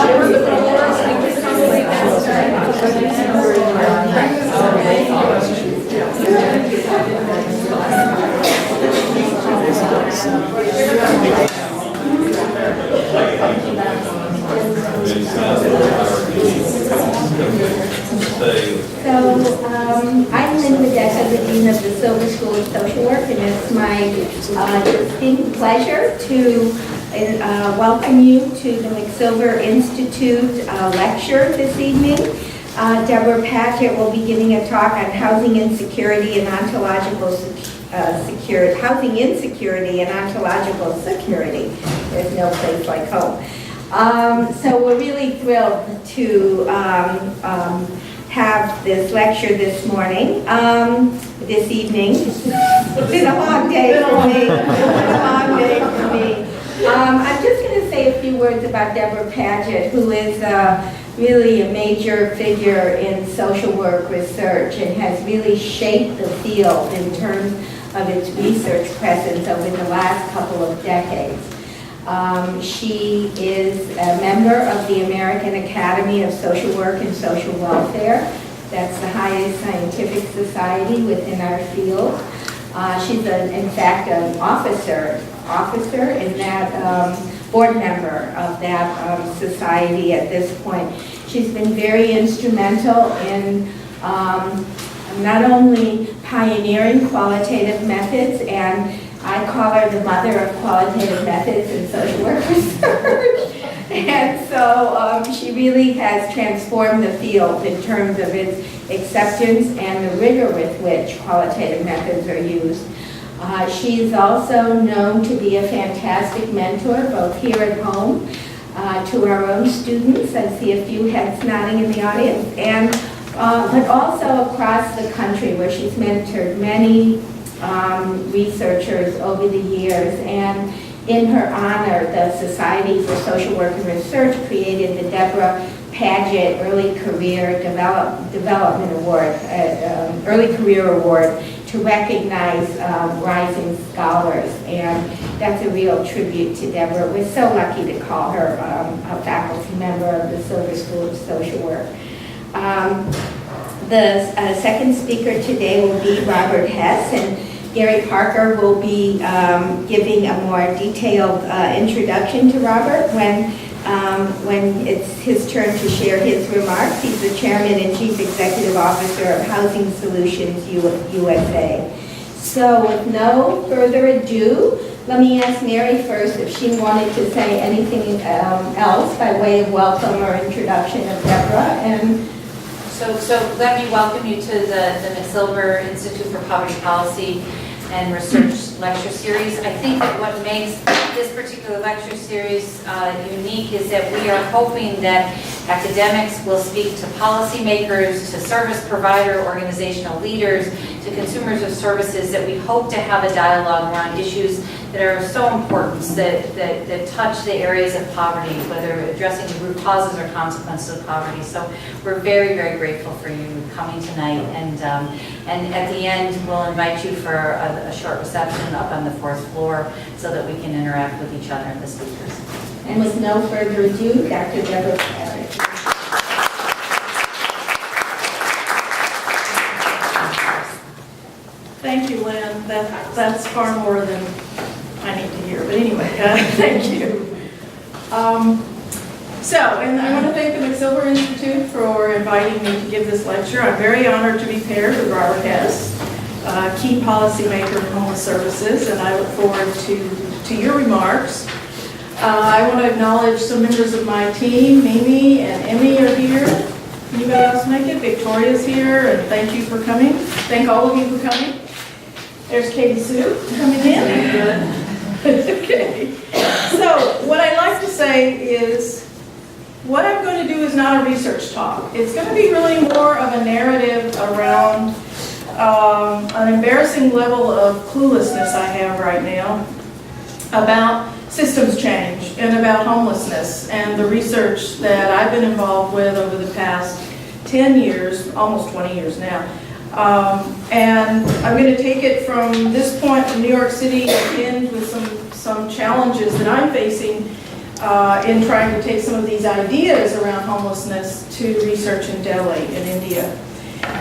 I'm Deborah, the Dean of the Silver School of Social Work, and it's my distinct pleasure to welcome you to the McSilver Institute lecture this evening. Deborah Padgett will be giving a talk on housing insecurity and ontological security. Housing insecurity and ontological security. There's no place like home. So we're really thrilled to have this lecture this morning, this evening. It's been a long day for me. I'm just going to say a few words about Deborah Padgett, who is really a major figure in social work research and has really shaped the field in terms of its research presence over the last couple of decades. She is a member of the American Academy of Social Work and Social Welfare. That's the highest scientific society within our field. She's, in fact, an officer and that board member of that society at this point. She's been very instrumental in not only pioneering qualitative methods, and I call her the mother of qualitative methods in social work research. And so she really has transformed the field in terms of its acceptance and the rigor with which qualitative methods are used. She is also known to be a fantastic mentor, both here at home, to our own students. I see a few heads nodding in the audience, and but also across the country, where she's mentored many researchers over the years. And in her honor, the Society for Social Work and Research created the Deborah Padgett Early Career Development Award, Early Career Award, to recognize rising scholars. And that's a real tribute to Deborah. We're so lucky to call her a faculty member of the Silver School of Social Work. The second speaker today will be Robert Hess, and Gary Parker will be giving a more detailed introduction to Robert when it's his turn to share his remarks. He's the Chairman and Chief Executive Officer of Housing Solutions USA. So with no further ado, let me ask Mary first if she wanted to say anything else by way of welcome or introduction of Deborah. And So let me welcome you to the McSilver Institute for Poverty Policy and Research lecture series. I think that what makes this particular lecture series unique is that we are hoping that academics will speak to policymakers, to service provider organizational leaders, to consumers of services, that we hope to have a dialogue around issues that are so important, that touch the areas of poverty, whether addressing the root causes or consequences of poverty. So we're very, very grateful for you coming tonight, and at the end we'll invite you for a short reception up on the 4th floor so that we can interact with each other and the speakers. And with no further ado, Dr. Deborah Padgett. Thank you, Lynn. That's far more than I need to hear. But anyway, thank you. And I want to thank the McSilver Institute for inviting me to give this lecture. I'm very honored to be paired with Robert Hess, key policymaker in homeless services, and I look forward to your remarks. I want to acknowledge some members of my team. Mimi and Emmy are here. Anybody else make it? Victoria's here, and thank you for coming. Thank all of you for coming. There's Katie Sue coming in. Good. Okay. So what I'd like to say is, what I'm going to do is not a research talk. It's going to be really more of a narrative around an embarrassing level of cluelessness I have right now about systems change and about homelessness and the research that I've been involved with over the past 10 years, almost 20 years now. And I'm going to take it from this point in New York City and end with some challenges that I'm facing in trying to take some of these ideas around homelessness to research in Delhi in India.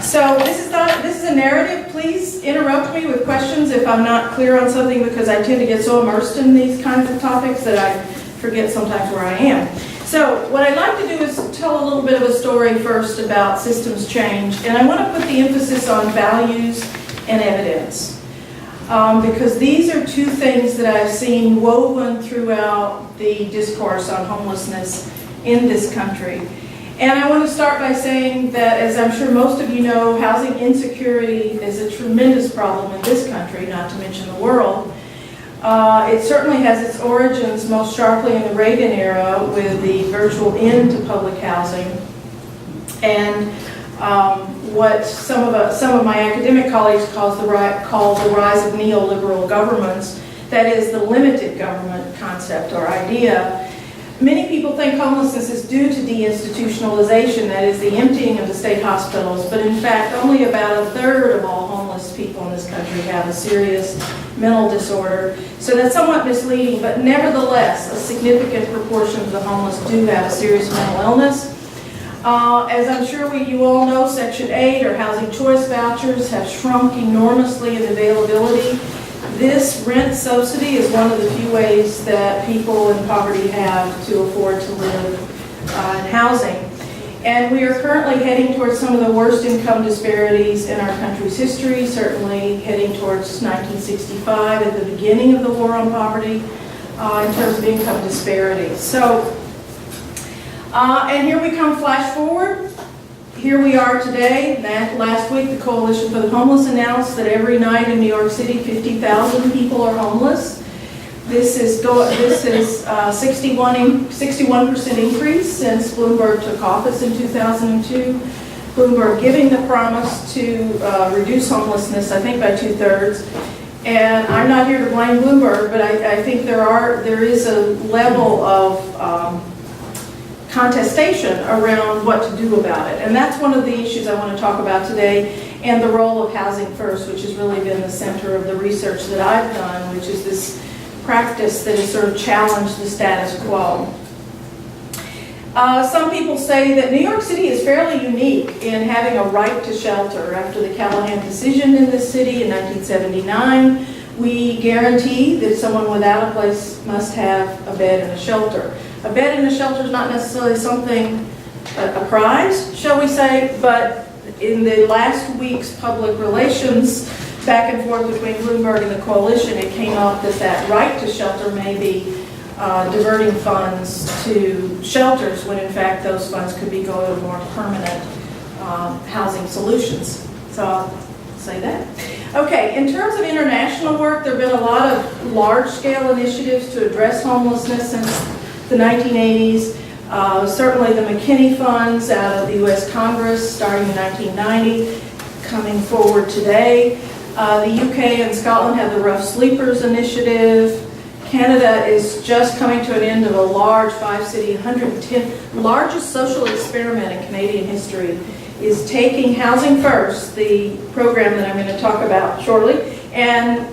So this is a narrative. Please interrupt me with questions if I'm not clear on something, because I tend to get so immersed in these kinds of topics that I forget sometimes where I am. So what I'd like to do is tell a little bit of a story first about systems change, and I want to put the emphasis on values and evidence, because these are two things that I've seen woven throughout the discourse on homelessness in this country. And I want to start by saying that, as I'm sure most of you know, housing insecurity is a tremendous problem in this country, not to mention the world. It certainly has its origins most sharply in the Reagan era with the virtual end to public housing, and what some of my academic colleagues call the rise of neoliberal governments, that is the limited government concept or idea. Many people think homelessness is due to deinstitutionalization, that is the emptying of the state hospitals, but in fact only about a third of all homeless people in this country have a serious mental disorder. So that's somewhat misleading, but nevertheless a significant proportion of the homeless do have a serious mental illness. As I'm sure you all know, Section 8 or housing choice vouchers have shrunk enormously in availability. This rent subsidy is one of the few ways that people in poverty have to afford to live in housing. And we are currently heading towards some of the worst income disparities in our country's history, certainly heading towards 1965 at the beginning of the war on poverty in terms of income disparities. So, and here we come, flash forward. Here we are today. Last week, the Coalition for the Homeless announced that every night in New York City, 50,000 people are homeless. This is 61% increase since Bloomberg took office in 2002. Bloomberg giving the promise to reduce homelessness, I think by 2/3. And I'm not here to blame Bloomberg, but I think there is a level of contestation around what to do about it. And that's one of the issues I want to talk about today, and the role of Housing First, which has really been the center of the research that I've done, which is this practice that has sort of challenged the status quo. Some people say that New York City is fairly unique in having a right to shelter. After the Callahan decision in this city in 1979, we guarantee that someone without a place must have a bed and a shelter. A bed and a shelter is not necessarily something, a prize, shall we say, but in the last week's public relations back and forth between Bloomberg and the Coalition, it came up that that right to shelter may be diverting funds to shelters when in fact those funds could be going to more permanent housing solutions. So I'll say that. Okay, in terms of international work, there have been a lot of large-scale initiatives to address homelessness since the 1980s. Certainly the McKinney funds out of the U.S. Congress starting in 1990, coming forward today. The UK and Scotland have the Rough Sleepers Initiative. Canada is just coming to an end of a large 5-city, 110, largest social experiment in Canadian history, is taking Housing First, the program that I'm going to talk about shortly, and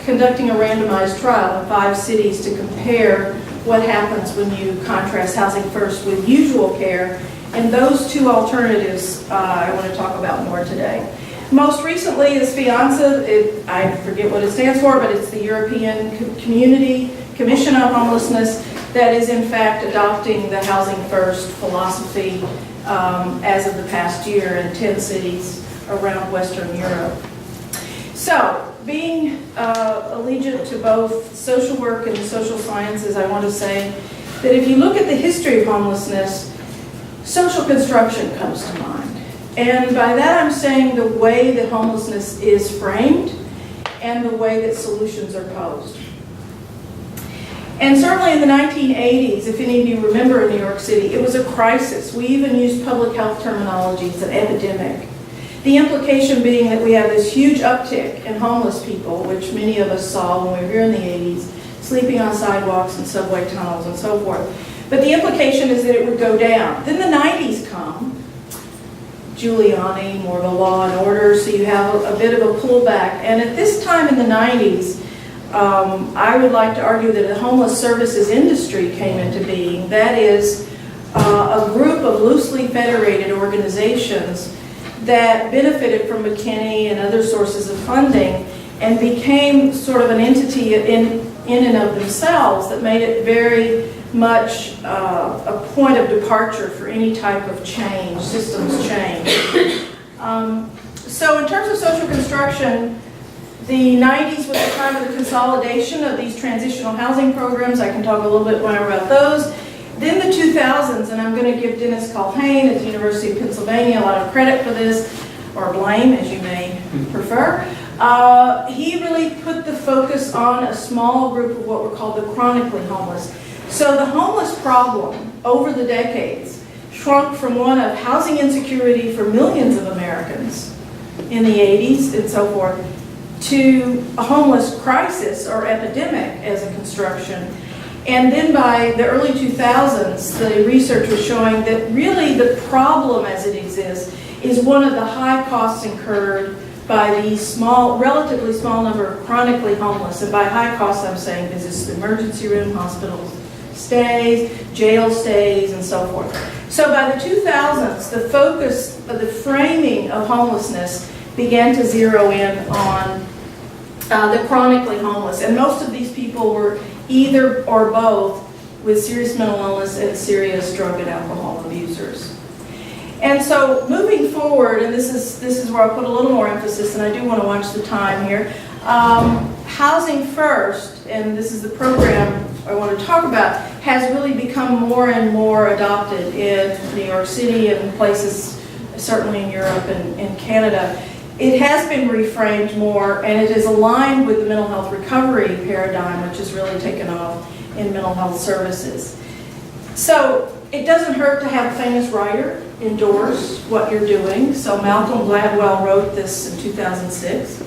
conducting a randomized trial in 5 cities to compare what happens when you contrast Housing First with usual care. And those two alternatives I want to talk about more today. Most recently is FIANCA. I forget what it stands for, but it's the European Community Commission on Homelessness that is in fact adopting the Housing First philosophy as of the past year in 10 cities around Western Europe. So, being allegiant to both social work and social sciences, I want to say that if you look at the history of homelessness, social construction comes to mind. And by that I'm saying the way that homelessness is framed and the way that solutions are posed. And certainly in the 1980s, if any of you remember in New York City, it was a crisis. We even used public health terminology, it's an epidemic. The implication being that we have this huge uptick in homeless people, which many of us saw when we were here in the 80s, sleeping on sidewalks and subway tunnels and so forth. But the implication is that it would go down. Then the 90s come, Giuliani, more of a law and order, so you have a bit of a pullback. And at this time in the 90s, I would like to argue that the homeless services industry came into being. That is a group of loosely federated organizations that benefited from McKinney and other sources of funding and became sort of an entity in and of themselves that made it very much a point of departure for any type of change, systems change. So in terms of social construction, the 90s was the time of the consolidation of these transitional housing programs. I can talk a little bit more about those. Then the 2000s, and I'm going to give Dennis Culhane at the University of Pennsylvania a lot of credit for this, or blame, as you may prefer. He really put the focus on a small group of what were called the chronically homeless. So the homeless problem over the decades shrunk from one of housing insecurity for millions of Americans in the 80s and so forth to a homeless crisis or epidemic as a construction. And then by the early 2000s, the research was showing that really the problem as it exists is one of the high costs incurred by the relatively small number of chronically homeless. And by high costs, I'm saying visits to the emergency room, hospital stays, jail stays, and so forth. So by the 2000s, the focus of the framing of homelessness began to zero in on the chronically homeless. And most of these people were either or both with serious mental illness and serious drug and alcohol abusers. And so moving forward, and this is where I'll put a little more emphasis, and I do want to watch the time here, Housing First, and this is the program I want to talk about, has really become more and more adopted in New York City and places, certainly in Europe and in Canada. It has been reframed more, and it is aligned with the mental health recovery paradigm, which has really taken off in mental health services. So it doesn't hurt to have a famous writer endorse what you're doing. So Malcolm Gladwell wrote this in 2006.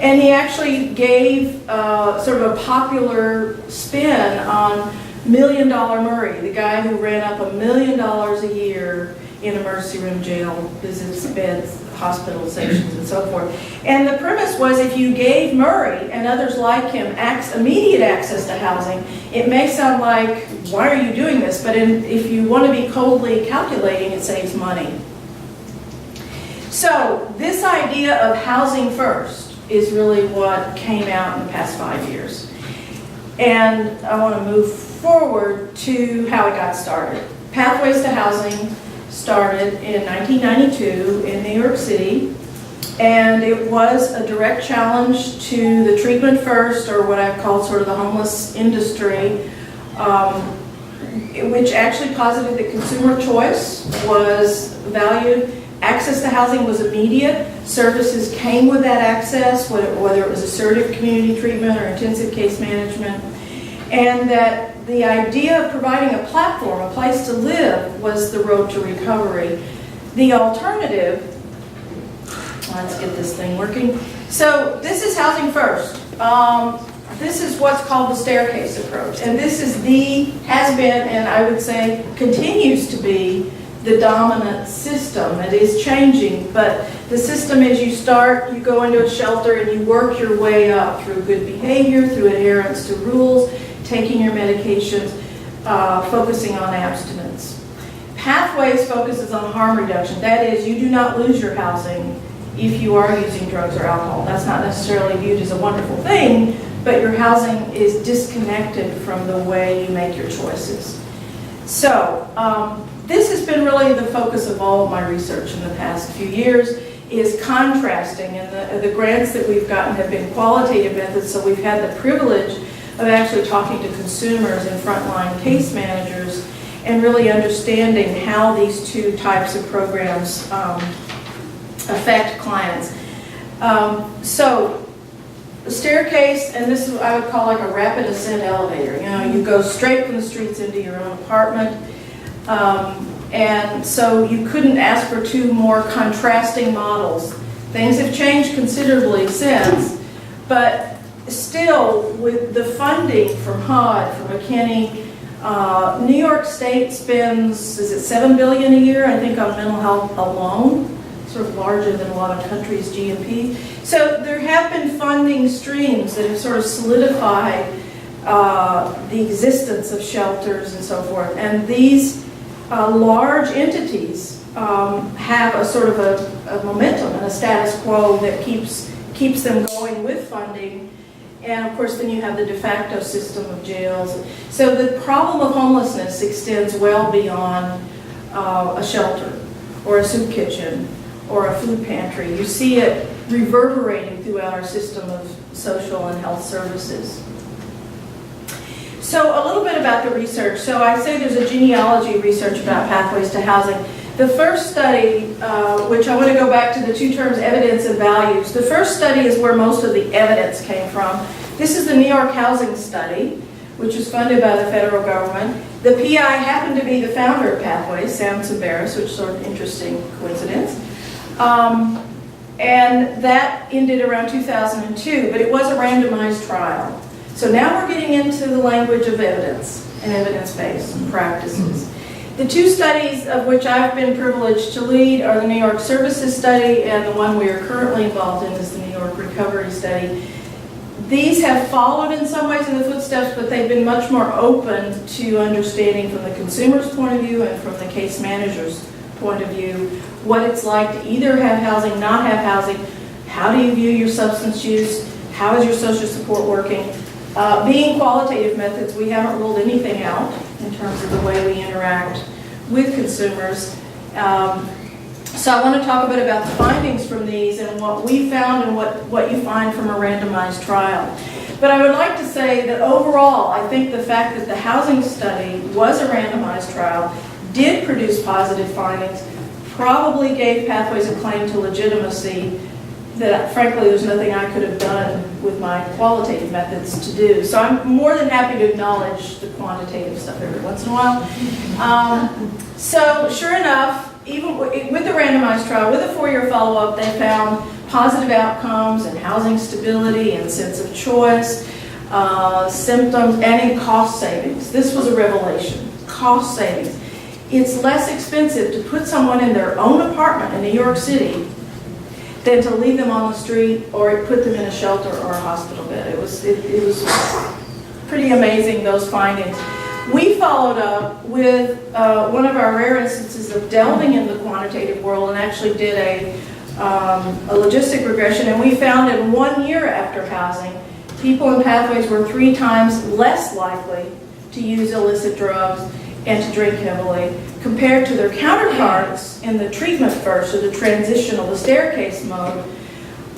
And he actually gave sort of a popular spin on $1 Million Murray, the guy who ran up $1 million a year in emergency room, jail visits, beds, hospitalizations, and so forth. And the premise was if you gave Murray and others like him immediate access to housing, it may sound like, why are you doing this? But if you want to be coldly calculating, it saves money. So this idea of housing first is really what came out in the past 5 years. And I want to move forward to how it got started. Pathways to Housing started in 1992 in New York City, and it was a direct challenge to the treatment first, or what I call sort of the homeless industry, which actually posited that consumer choice was valued. Access to housing was immediate. Services came with that access, whether it was assertive community treatment or intensive case management, and that the idea of providing a platform, a place to live, was the road to recovery. The alternative, let's get this thing working. So this is Housing First. This is what's called the staircase approach. And this is has been, and I would say continues to be, the dominant system. It is changing, but the system is you go into a shelter and you work your way up through good behavior, through adherence to rules, taking your medications, focusing on abstinence. Pathways focuses on harm reduction. That is, you do not lose your housing if you are using drugs or alcohol. That's not necessarily viewed as a wonderful thing, but your housing is disconnected from the way you make your choices. So this has been really the focus of all of my research in the past few years, is contrasting, and the grants that we've gotten have been qualitative methods, so we've had the privilege of actually talking to consumers and frontline case managers and really understanding how these two types of programs affect clients. So the staircase, and this is what I would call like a rapid ascent elevator. You know, you go straight from the streets into your own apartment. And so you couldn't ask for two more contrasting models. Things have changed considerably since, but still with the funding from HUD, from McKinney, New York State spends, is it $7 billion a year, I think, on mental health alone. sort of larger than a lot of countries' GNP. So there have been funding streams that have sort of solidified the existence of shelters and so forth. And these large entities have a sort of a momentum and a status quo that keeps them going with funding. And of course, then you have the de facto system of jails. So the problem of homelessness extends well beyond a shelter or a soup kitchen or a food pantry. You see it reverberating throughout our system of social and health services. So a little bit about the research. So I say there's a genealogy research about pathways to housing. The first study, which I want to go back to the two terms evidence and values. The first study is where most of the evidence came from. This is the New York Housing Study, which was funded by the federal government. The PI happened to be the founder of Pathways, Sam Tsaveris, which is sort of interesting coincidence. And that ended around 2002, but it was a randomized trial. So now we're getting into the language of evidence and evidence-based practices. The two studies of which I've been privileged to lead are the New York Services Study, and the one we are currently involved in is the New York Recovery Study. These have followed in some ways in the footsteps, but they've been much more open to understanding from the consumer's point of view and from the case manager's point of view what it's like to either have housing, not have housing, how do you view your substance use, how is your social support working. Being qualitative methods, we haven't ruled anything out in terms of the way we interact with consumers. So I want to talk a bit about the findings from these and what we found and what you find from a randomized trial. But I would like to say that overall, I think the fact that the housing study was a randomized trial, did produce positive findings, probably gave Pathways a claim to legitimacy that frankly there's nothing I could have done with my qualitative methods to do. So I'm more than happy to acknowledge the quantitative stuff every once in a while. So sure enough, even with the randomized trial, with a 4-year follow-up, they found positive outcomes in housing stability and sense of choice, symptoms, and in cost savings. This was a revelation. Cost savings. It's less expensive to put someone in their own apartment in New York City than to leave them on the street or put them in a shelter or a hospital bed. It was pretty amazing, those findings. We followed up with one of our rare instances of delving in the quantitative world and actually did a logistic regression, and we found in 1 year after housing, people in Pathways were 3 times less likely to use illicit drugs and to drink heavily compared to their counterparts in the treatment first, or the transitional, the staircase mode,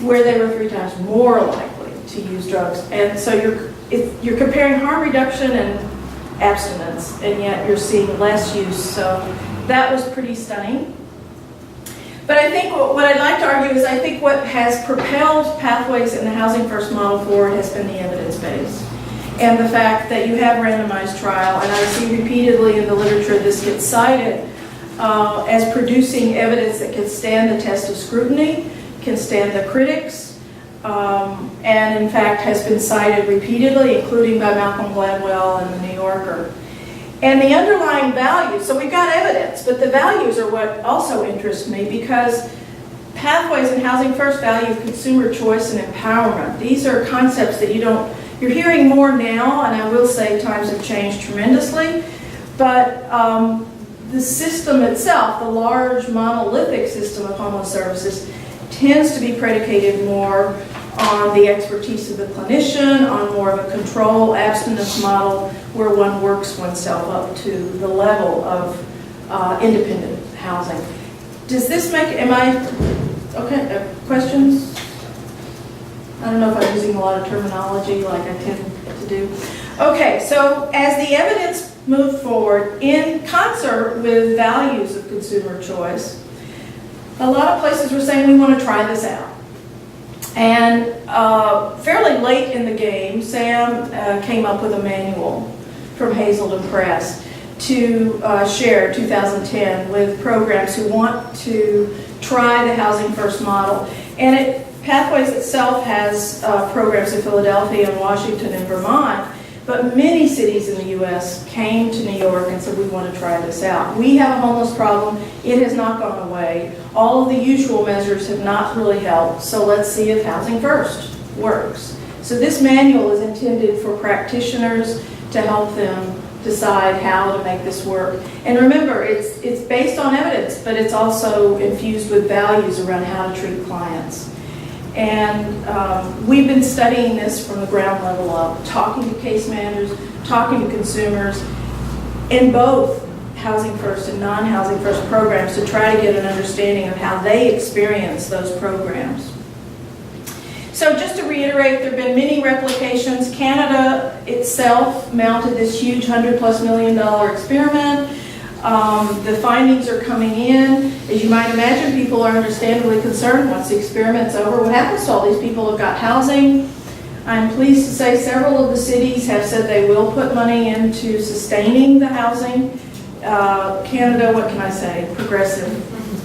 where they were 3 times more likely to use drugs. And so you're comparing harm reduction and abstinence, and yet you're seeing less use. So that was pretty stunning. But I think what I'd like to argue is I think what has propelled Pathways in the Housing First model forward has been the evidence base. And the fact that you have randomized trial, and I see repeatedly in the literature this gets cited as producing evidence that can stand the test of scrutiny, can stand the critics, and in fact has been cited repeatedly, including by Malcolm Gladwell and the New Yorker. And the underlying values, so we've got evidence, but the values are what also interest me, because Pathways and Housing First value consumer choice and empowerment. These are concepts that you're hearing more now, and I will say times have changed tremendously, but the system itself, the large monolithic system of homeless services, tends to be predicated more on the expertise of the clinician, on more of a control abstinence model where one works oneself up to the level of independent housing. Does this make, okay, questions? I don't know if I'm using a lot of terminology like I tend to do. Okay, so as the evidence moved forward in concert with values of consumer choice, a lot of places were saying we want to try this out. And fairly late in the game, Sam came up with a manual from Hazelden Press to share 2010 with programs who want to try the Housing First model. And Pathways itself has programs in Philadelphia and Washington and Vermont, But many cities in the U.S. came to New York and said, we want to try this out. We have a homeless problem. It has not gone away. All of the usual measures have not really helped. So let's see if Housing First works. So this manual is intended for practitioners to help them decide how to make this work. And remember, it's based on evidence, but it's also infused with values around how to treat clients. And we've been studying this from the ground level up, talking to case managers, talking to consumers in both Housing First and non-Housing First programs to try to get an understanding of how they experience those programs. So just to reiterate, there have been many replications. Canada itself mounted this huge $100+ million experiment. The findings are coming in. As you might imagine, people are understandably concerned once the experiment's over. What happens to all these people who've got housing? I'm pleased to say several of the cities have said they will put money into sustaining the housing. Canada, what can I say? Progressive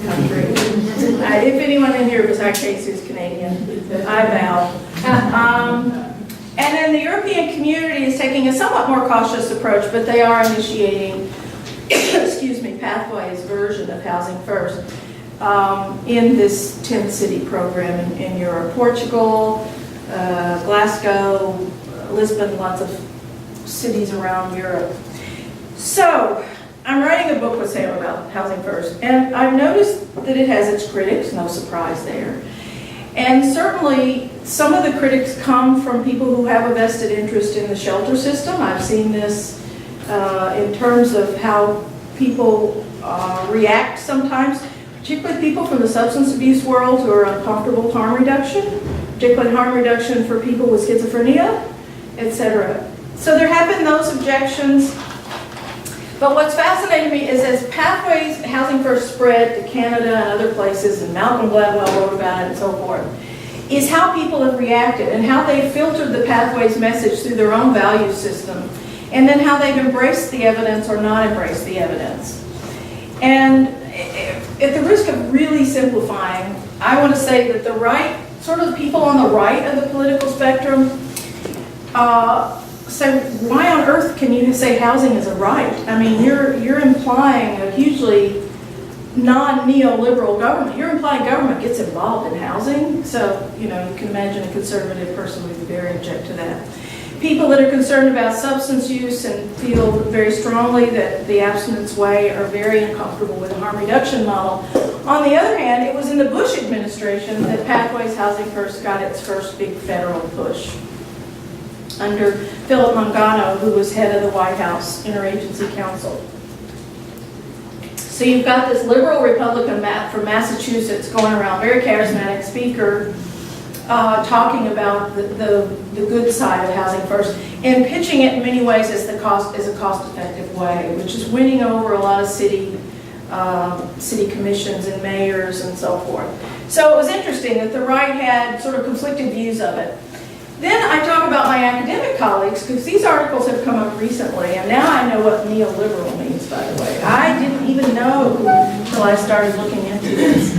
country. If anyone in here besides Casey is Canadian, I bow. And then the European community is taking a somewhat more cautious approach, but they are initiating excuse me, Pathways version of Housing First in this 10-city program in Europe. Portugal, Glasgow, Lisbon, lots of cities around Europe. So, I'm writing a book with Sam about Housing First, and I've noticed that it has its critics, no surprise there. And certainly, some of the critics come from people who have a vested interest in the shelter system. I've seen this in terms of how people react sometimes, particularly people from the substance abuse world who are uncomfortable with harm reduction, particularly harm reduction for people with schizophrenia, etc. So there have been those objections. But what's fascinating me is as Pathways Housing First spread to Canada and other places, and Malcolm Gladwell wrote about it and so forth, is how people have reacted and how they filtered the Pathways message through their own value system, and then how they've embraced the evidence or not embraced the evidence. And at the risk of really simplifying, I want to say that the right, sort of people on the right of the political spectrum, say, why on earth can you say housing is a right? I mean, you're implying a hugely non-neoliberal government. You're implying government gets involved in housing. So, you can imagine a conservative person would be very object to that. People that are concerned about substance use and feel very strongly that the abstinence way are very uncomfortable with the harm reduction model. On the other hand, it was in the Bush administration that Pathways Housing First got its first big federal push, under Philip Mangano, who was head of the White House Interagency Council. So you've got this liberal Republican from Massachusetts going around, very charismatic speaker, talking about the good side of Housing First and pitching it in many ways as a cost-effective way, which is winning over a lot of city commissions and mayors and so forth. So it was interesting that the right had sort of conflicted views of it. Then I talk about my academic colleagues, because these articles have come up recently, and now I know what neoliberal means, by the way. I didn't even know until I started looking into this.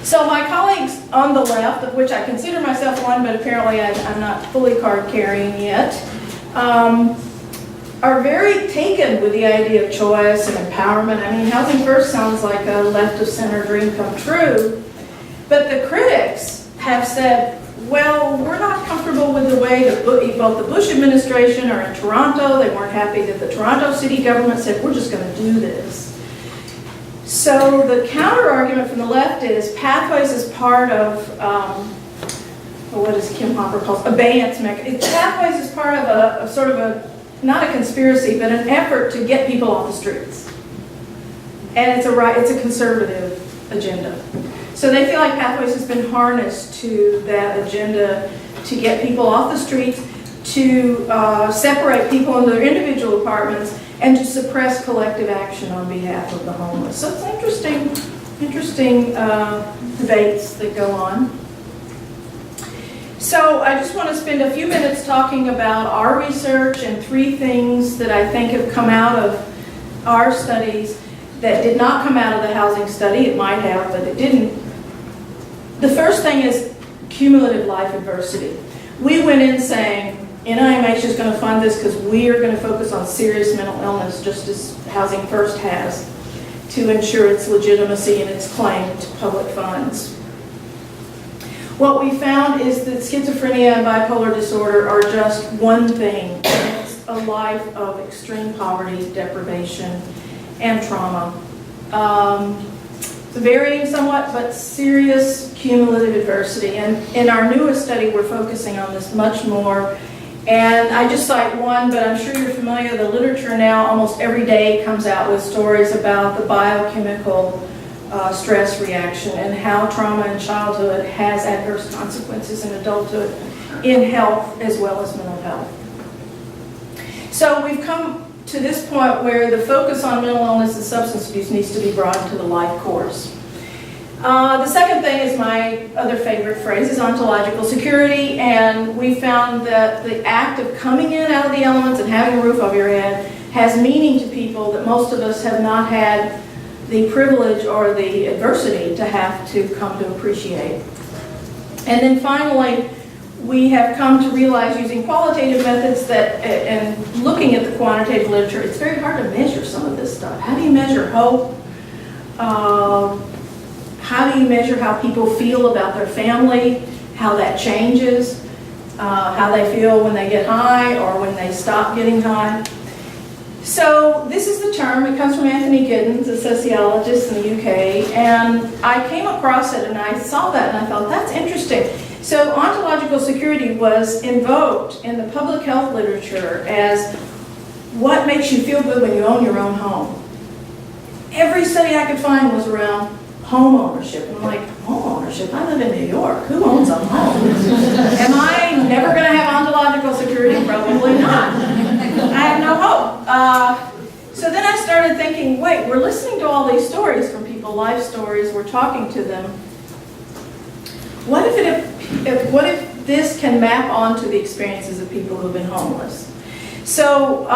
So my colleagues on the left, of which I consider myself one, but apparently I'm not fully card-carrying yet, are very taken with the idea of choice and empowerment. I mean, Housing First sounds like a left-of-center dream come true, but the critics have said, well, we're not comfortable with the way that both the Bush administration are in Toronto. They weren't happy that the Toronto city government said, we're just going to do this. So the counter-argument from the left is Pathways is part of, what does Kim Hopper call it? Abeyance mechanism. Pathways is part of a sort of a, not a conspiracy, but an effort to get people off the streets. And it's a conservative agenda. So they feel like Pathways has been harnessed to that agenda to get people off the streets, to separate people in their individual apartments, and to suppress collective action on behalf of the homeless. So it's interesting debates that go on. So I just want to spend a few minutes talking about our research and 3 things that I think have come out of our studies that did not come out of the housing study. It might have, but it didn't. The first thing is cumulative life adversity. We went in saying, NIMH is going to fund this because we are going to focus on serious mental illness, just as Housing First has, to ensure its legitimacy and its claim to public funds. What we found is that schizophrenia and bipolar disorder are just one thing. It's a life of extreme poverty, deprivation, and trauma. It's varying somewhat, but serious cumulative adversity. And in our newest study, we're focusing on this much more. And I just cite one, but I'm sure you're familiar. The literature now almost every day comes out with stories about the biochemical stress reaction and how trauma in childhood has adverse consequences in adulthood, in health as well as mental health. So we've come to this point where the focus on mental illness and substance abuse needs to be brought into the life course. The second thing is my other favorite phrase is ontological security, and we found that the act of coming in out of the elements and having a roof over your head has meaning to people that most of us have not had the privilege or the adversity to have to come to appreciate. And then finally, we have come to realize using qualitative methods that, and looking at the quantitative literature, it's very hard to measure some of this stuff. How do you measure hope? How do you measure how people feel about their family, how that changes, how they feel when they get high or when they stop getting high? So this is the term. It comes from Anthony Giddens, a sociologist in the UK, and I came across it and I saw that and I thought, that's interesting. So ontological security was invoked in the public health literature as what makes you feel good when you own your own home. Every study I could find was around home ownership. And I'm like, home ownership? I live in New York. Who owns a home? Am I never going to have ontological security? Probably not. I have no hope. So then I started thinking, wait, we're listening to all these stories from people, life stories, we're talking to them. What if this can map onto the experiences of people who've been homeless? So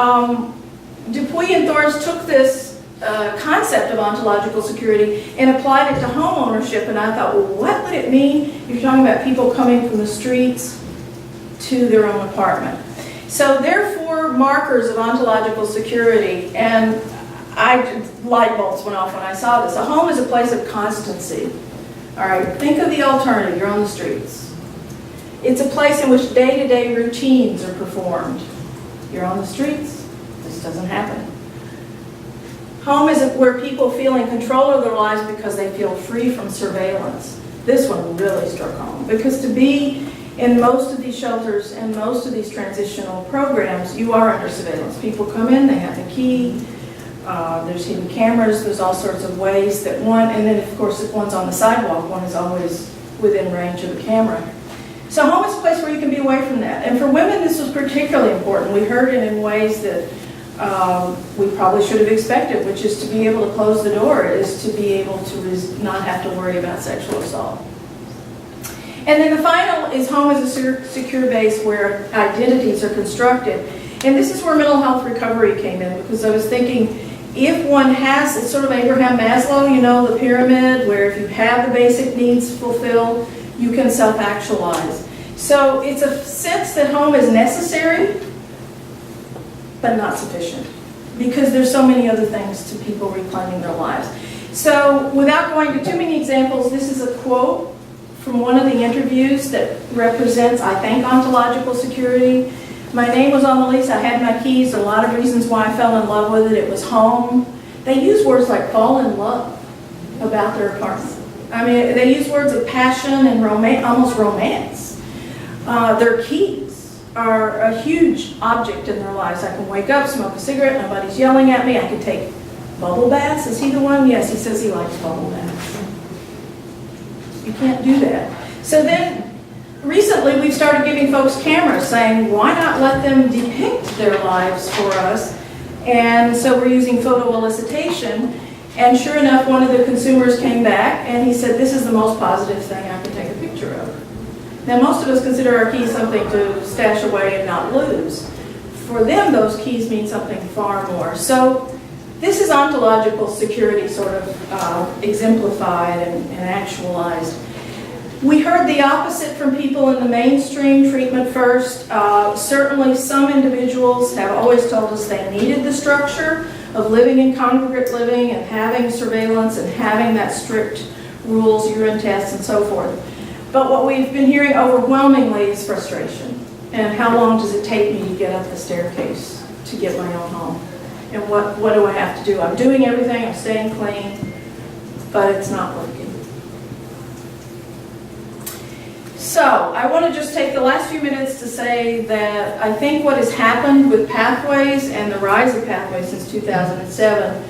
Dupuy and Thorns took this concept of ontological security and applied it to home ownership, and I thought, well, what would it mean if you're talking about people coming from the streets to their own apartment? So there are 4 markers of ontological security, and light bulbs went off when I saw this. A home is a place of constancy. All right, think of the alternative. You're on the streets. It's a place in which day-to-day routines are performed. You're on the streets. This doesn't happen. Home is where people feel in control of their lives because they feel free from surveillance. This one really struck home, because to be in most of these shelters and most of these transitional programs, you are under surveillance. People come in, they have the key, there's hidden cameras, there's all sorts of ways that one, and then of course if one's on the sidewalk, one is always within range of the camera. So home is a place where you can be away from that. And for women, this was particularly important. We heard it in ways that we probably should have expected, which is to be able to close the door, is to be able to not have to worry about sexual assault. And then the final is home as a secure base where identities are constructed. And this is where mental health recovery came in, because I was thinking, if one has, it's sort of Abraham Maslow, you know, the pyramid, where if you have the basic needs fulfilled, you can self-actualize. So it's a sense that home is necessary, but not sufficient, because there's so many other things to people reclaiming their lives. So without going to too many examples, this is a quote from one of the interviews that represents, I think, ontological security. My name was on the lease, I had my keys, there are a lot of reasons why I fell in love with it. It was home. They use words like fall in love about their apartment. I mean, they use words of passion and almost romance. Their keys are a huge object in their lives. I can wake up, smoke a cigarette, nobody's yelling at me. I can take bubble baths. Is he the one? Yes, he says he likes bubble baths. You can't do that. So then, recently we've started giving folks cameras, saying, why not let them depict their lives for us? And so we're using photo elicitation. And sure enough, one of the consumers came back and he said, this is the most positive thing I can take a picture of. Now, most of us consider our keys something to stash away and not lose. For them, those keys mean something far more. So this is ontological security sort of exemplified and actualized. We heard the opposite from people in the mainstream treatment first. Certainly some individuals have always told us they needed the structure of living in congregate living and having surveillance and having that strict rules, urine tests, and so forth. But what we've been hearing overwhelmingly is frustration. And how long does it take me to get up the staircase to get my own home? And what do I have to do? I'm doing everything, I'm staying clean, but it's not working. So I want to just take the last few minutes to say that I think what has happened with Pathways and the rise of Pathways since 2007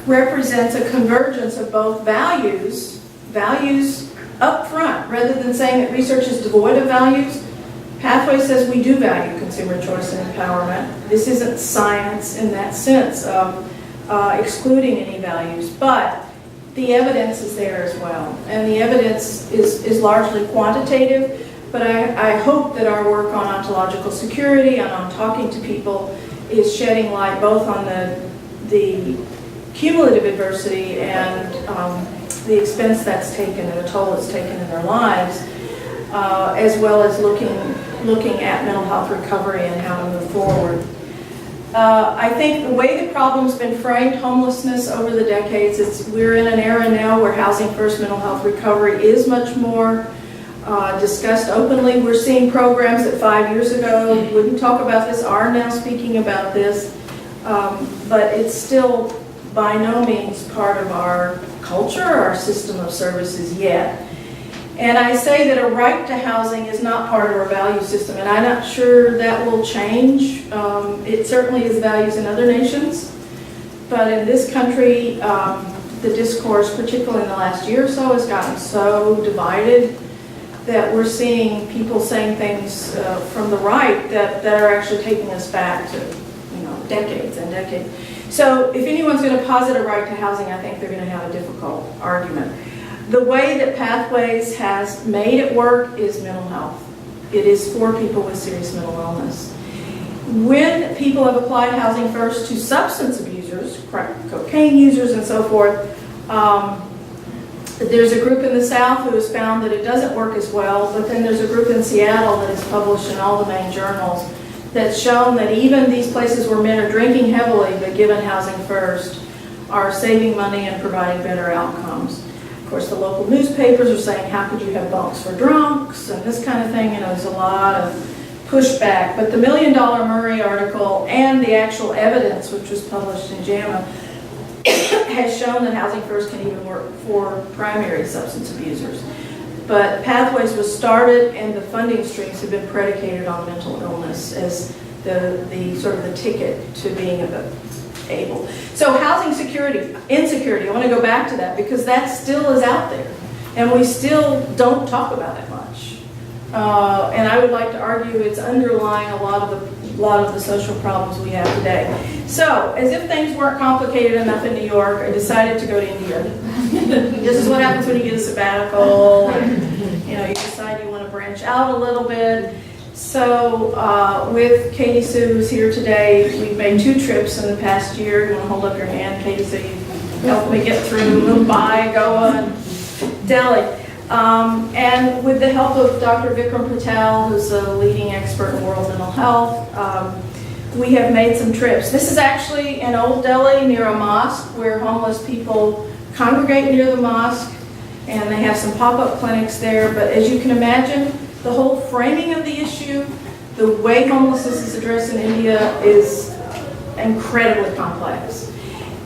represents a convergence of both values up front, rather than saying that research is devoid of values. Pathways says we do value consumer choice and empowerment. This isn't science in that sense of excluding any values, but the evidence is there as well. And the evidence is largely quantitative, but I hope that our work on ontological security and on talking to people is shedding light both on the cumulative adversity and the expense that's taken and the toll it's taken in their lives, as well as looking at mental health recovery and how to move forward. I think the way the problem's been framed, homelessness over the decades, we're in an era now where housing first mental health recovery is much more discussed openly. We're seeing programs that 5 years ago wouldn't talk about this are now speaking about this, but it's still by no means part of our culture or our system of services yet. And I say that a right to housing is not part of our value system, and I'm not sure that will change. It certainly is values in other nations, but in this country, the discourse, particularly in the last year or so, has gotten so divided that we're seeing people saying things from the right that are actually taking us back to, decades and decades. So if anyone's going to posit a right to housing, I think they're going to have a difficult argument. The way that Pathways has made it work is mental health. It is for people with serious mental illness. When people have applied housing first to substance abusers, crack cocaine users and so forth, there's a group in the South who has found that it doesn't work as well, but then there's a group in Seattle that is published in all the main journals that's shown that even these places where men are drinking heavily but given housing first are saving money and providing better outcomes. Of course, the local newspapers are saying, how could you have bunks for drunks and this kind of thing. There's a lot of pushback. But the $1 Million Murray article and the actual evidence, which was published in JAMA, has shown that housing first can even work for primary substance abusers. But Pathways was started, and the funding streams have been predicated on mental illness as the sort of the ticket to being able. So housing security, insecurity, I want to go back to that because that still is out there, and we still don't talk about it much. And I would like to argue it's underlying a lot of the social problems we have today. So, as if things weren't complicated enough in New York, I decided to go to India. This is what happens when you get a sabbatical, and, you decide you want to branch out a little bit. So, with Katie Sue, who's here today, we've made 2 trips in the past year. You want to hold up your hand, Katie, so you helped me get through Mumbai, Goa, and Delhi. And with the help of Dr. Vikram Patel, who's a leading expert in world mental health, we have made some trips. This is actually in Old Delhi near a mosque where homeless people congregate near the mosque, and they have some pop-up clinics there. But as you can imagine, the whole framing of the issue, the way homelessness is addressed in India is incredibly complex.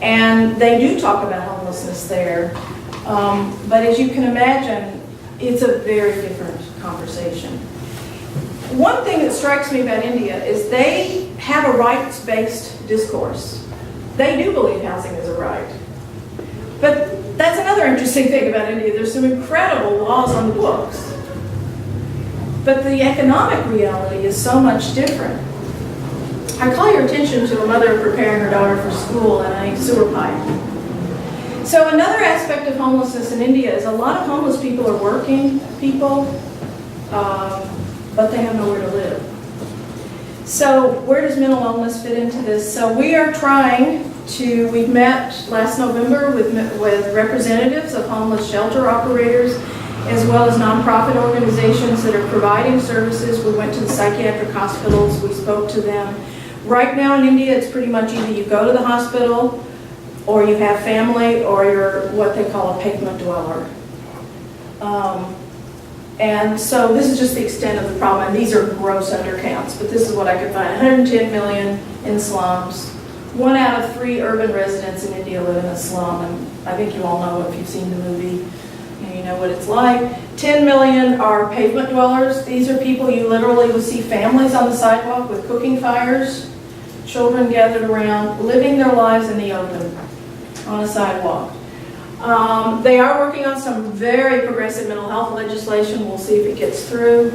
And they do talk about homelessness there. But as you can imagine, it's a very different conversation. One thing that strikes me about India is they have a rights-based discourse. They do believe housing is a right. But that's another interesting thing about India. There's some incredible laws on the books. But the economic reality is so much different. I call your attention to a mother preparing her daughter for school and a sewer pipe. So another aspect of homelessness in India is a lot of homeless people are working people, but they have nowhere to live. So where does mental illness fit into this? So we are trying to, we met last November with representatives of homeless shelter operators as well as nonprofit organizations that are providing services. We went to the psychiatric hospitals, we spoke to them. Right now in India, it's pretty much either you go to the hospital, or you have family, or you're what they call a pavement dweller. And so this is just the extent of the problem, and these are gross undercounts, but this is what I could find. 110 million in slums. 1 out of 3 urban residents in India live in a slum, and I think you all know if you've seen the movie, you know what it's like. 10 million are pavement dwellers. These are people you literally will see families on the sidewalk with cooking fires, children gathered around, living their lives in the open on a sidewalk. They are working on some very progressive mental health legislation. We'll see if it gets through.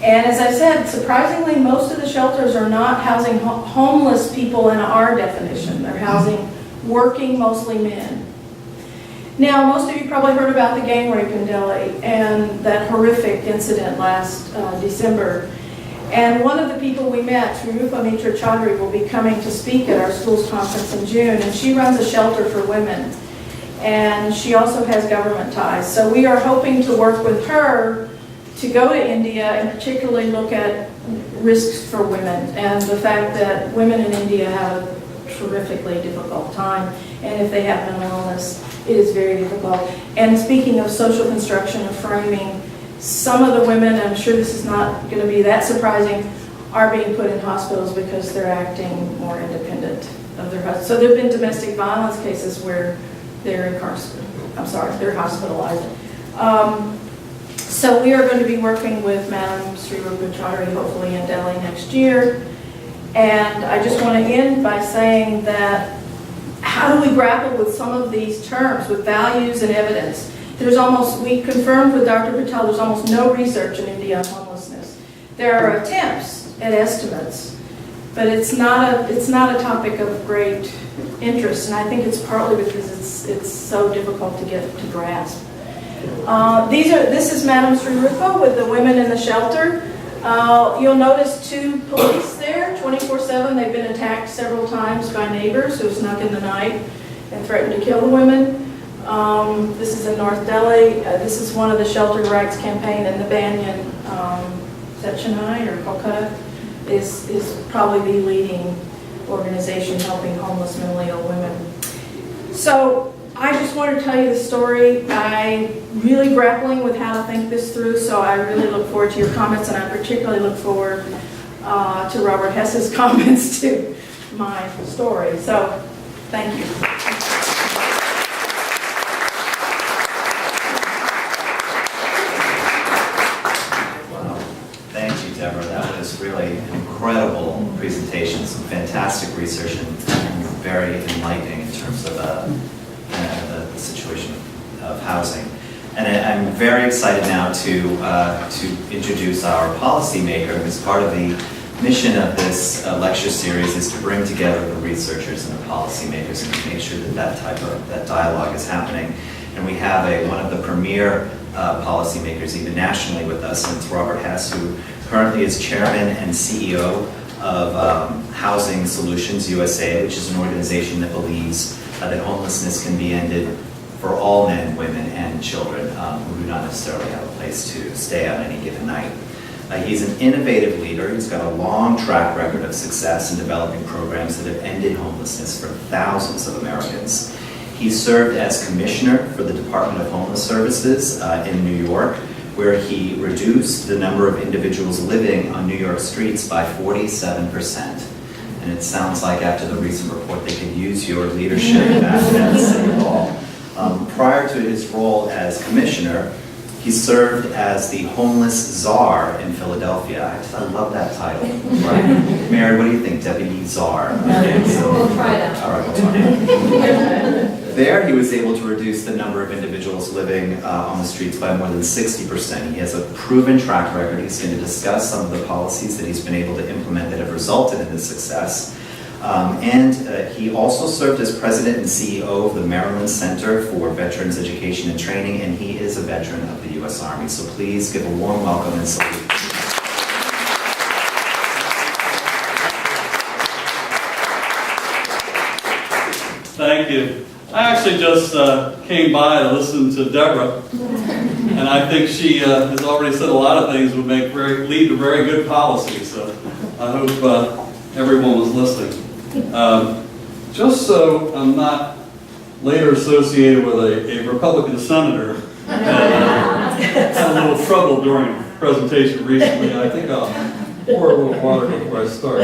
And as I said, surprisingly, most of the shelters are not housing homeless people in our definition. They're housing working, mostly men. Now, most of you probably heard about the gang rape in Delhi and that horrific incident last December. And one of the people we met, Rupa Mitra Chaudhary, will be coming to speak at our schools conference in June, and she runs a shelter for women. And she also has government ties. So we are hoping to work with her to go to India and particularly look at risks for women and the fact that women in India have a terrifically difficult time, and if they have mental illness, it is very difficult. And speaking of social construction and framing, some of the women, I'm sure this is not going to be that surprising, are being put in hospitals because they're acting more independent of their husbands. So there have been domestic violence cases where they're they're hospitalized. So we are going to be working with Madam Sri Rupa Chaudhary hopefully in Delhi next year. And I just want to end by saying that how do we grapple with some of these terms, with values and evidence? We confirmed with Dr. Patel, there's almost no research in India on homelessness. There are attempts at estimates, but it's not a topic of great interest, and I think it's partly because it's so difficult to get to grasp. This is Madam Sri Rupa with the women in the shelter. You'll notice 2 police there, 24/7. They've been attacked several times by neighbors who snuck in the night and threatened to kill the women. This is in North Delhi. This is one of the shelter rights campaign, and the Banyan Chennai or Kolkata is probably the leading organization helping homeless mentally ill women. So I just wanted to tell you the story. I'm really grappling with how to think this through, so I really look forward to your comments, and I particularly look forward to Robert Hess's comments to my story. So thank you. Deborah, that was really an incredible presentation, some fantastic research, and very enlightening in terms of the situation of housing. And I'm very excited now to introduce our policymaker, who's part of the mission of this lecture series is to bring together the researchers and the policymakers and to make sure that dialogue is happening. And we have one of the premier policymakers, even nationally, with us, and it's Robert Hess, who currently is chairman and CEO of Housing Solutions USA, which is an organization that believes that homelessness can be ended for all men, women, and children who do not necessarily have a place to stay on any given night. He's an innovative leader. He's got a long track record of success in developing programs that have ended homelessness for thousands of Americans. He served as commissioner for the Department of Homeless Services in New York, where he reduced the number of individuals living on New York streets by 47%. And it sounds like after the recent report they could use your leadership at City Hall. Prior to his role as commissioner, he served as the homeless czar in Philadelphia. I love that title. Right? Mary, what do you think? Deputy czar. Okay, so, We'll try that. all right, we'll try. There, he was able to reduce the number of individuals living on the streets by more than 60%. He has a proven track record. He's going to discuss some of the policies that he's been able to implement that have resulted in this success. He also served as president and CEO of the Maryland Center for Veterans Education and Training, and he is a veteran of the U.S. Army. So please give a warm welcome and salute. Thank you. I actually just came by to listen to Deborah, And I think she has already said a lot of things would lead to very good policy. So I hope everyone was listening. Just so I'm not later associated with a Republican senator that had a little trouble during a presentation recently, I think I'll pour a little water before I start.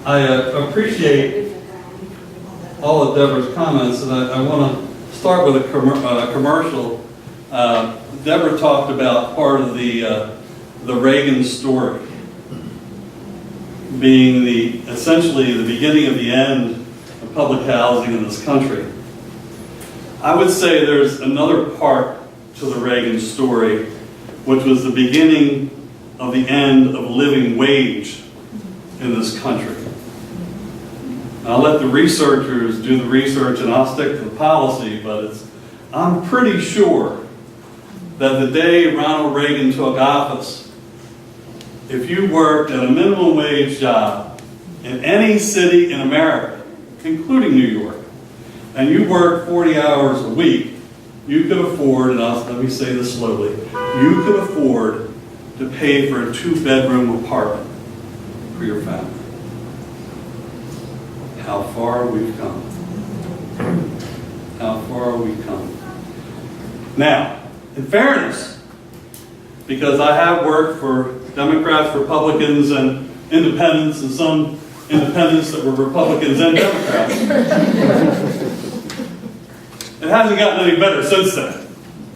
I appreciate all of Deborah's comments, and I want to start with a commercial. Deborah talked about part of the Reagan story being essentially the beginning of the end of public housing in this country. I would say there's another part to the Reagan story, which was the beginning of the end of living wage in this country. I'll let the researchers do the research and I'll stick to the policy, but I'm pretty sure that the day Ronald Reagan took office, if you worked at a minimum wage job in any city in America, including New York, and you worked 40 hours a week, you could afford, and let me say this slowly, you could afford to pay for a 2-bedroom apartment for your family. How far we've come. How far we've come. Now, in fairness, because I have worked for Democrats, Republicans, and independents, and some independents that were Republicans and Democrats, it hasn't gotten any better since then,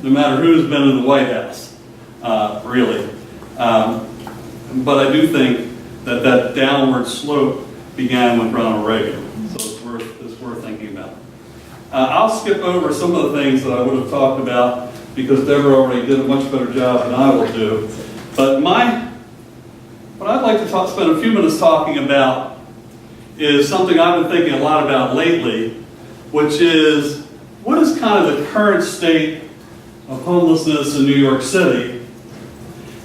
no matter who's been in the White House, really. But I do think that downward slope began with Ronald Reagan, so it's worth thinking about. I'll skip over some of the things that I would have talked about because Deborah already did a much better job than I will do. But what I'd like to spend a few minutes talking about is something I've been thinking a lot about lately, which is what is kind of the current state of homelessness in New York City,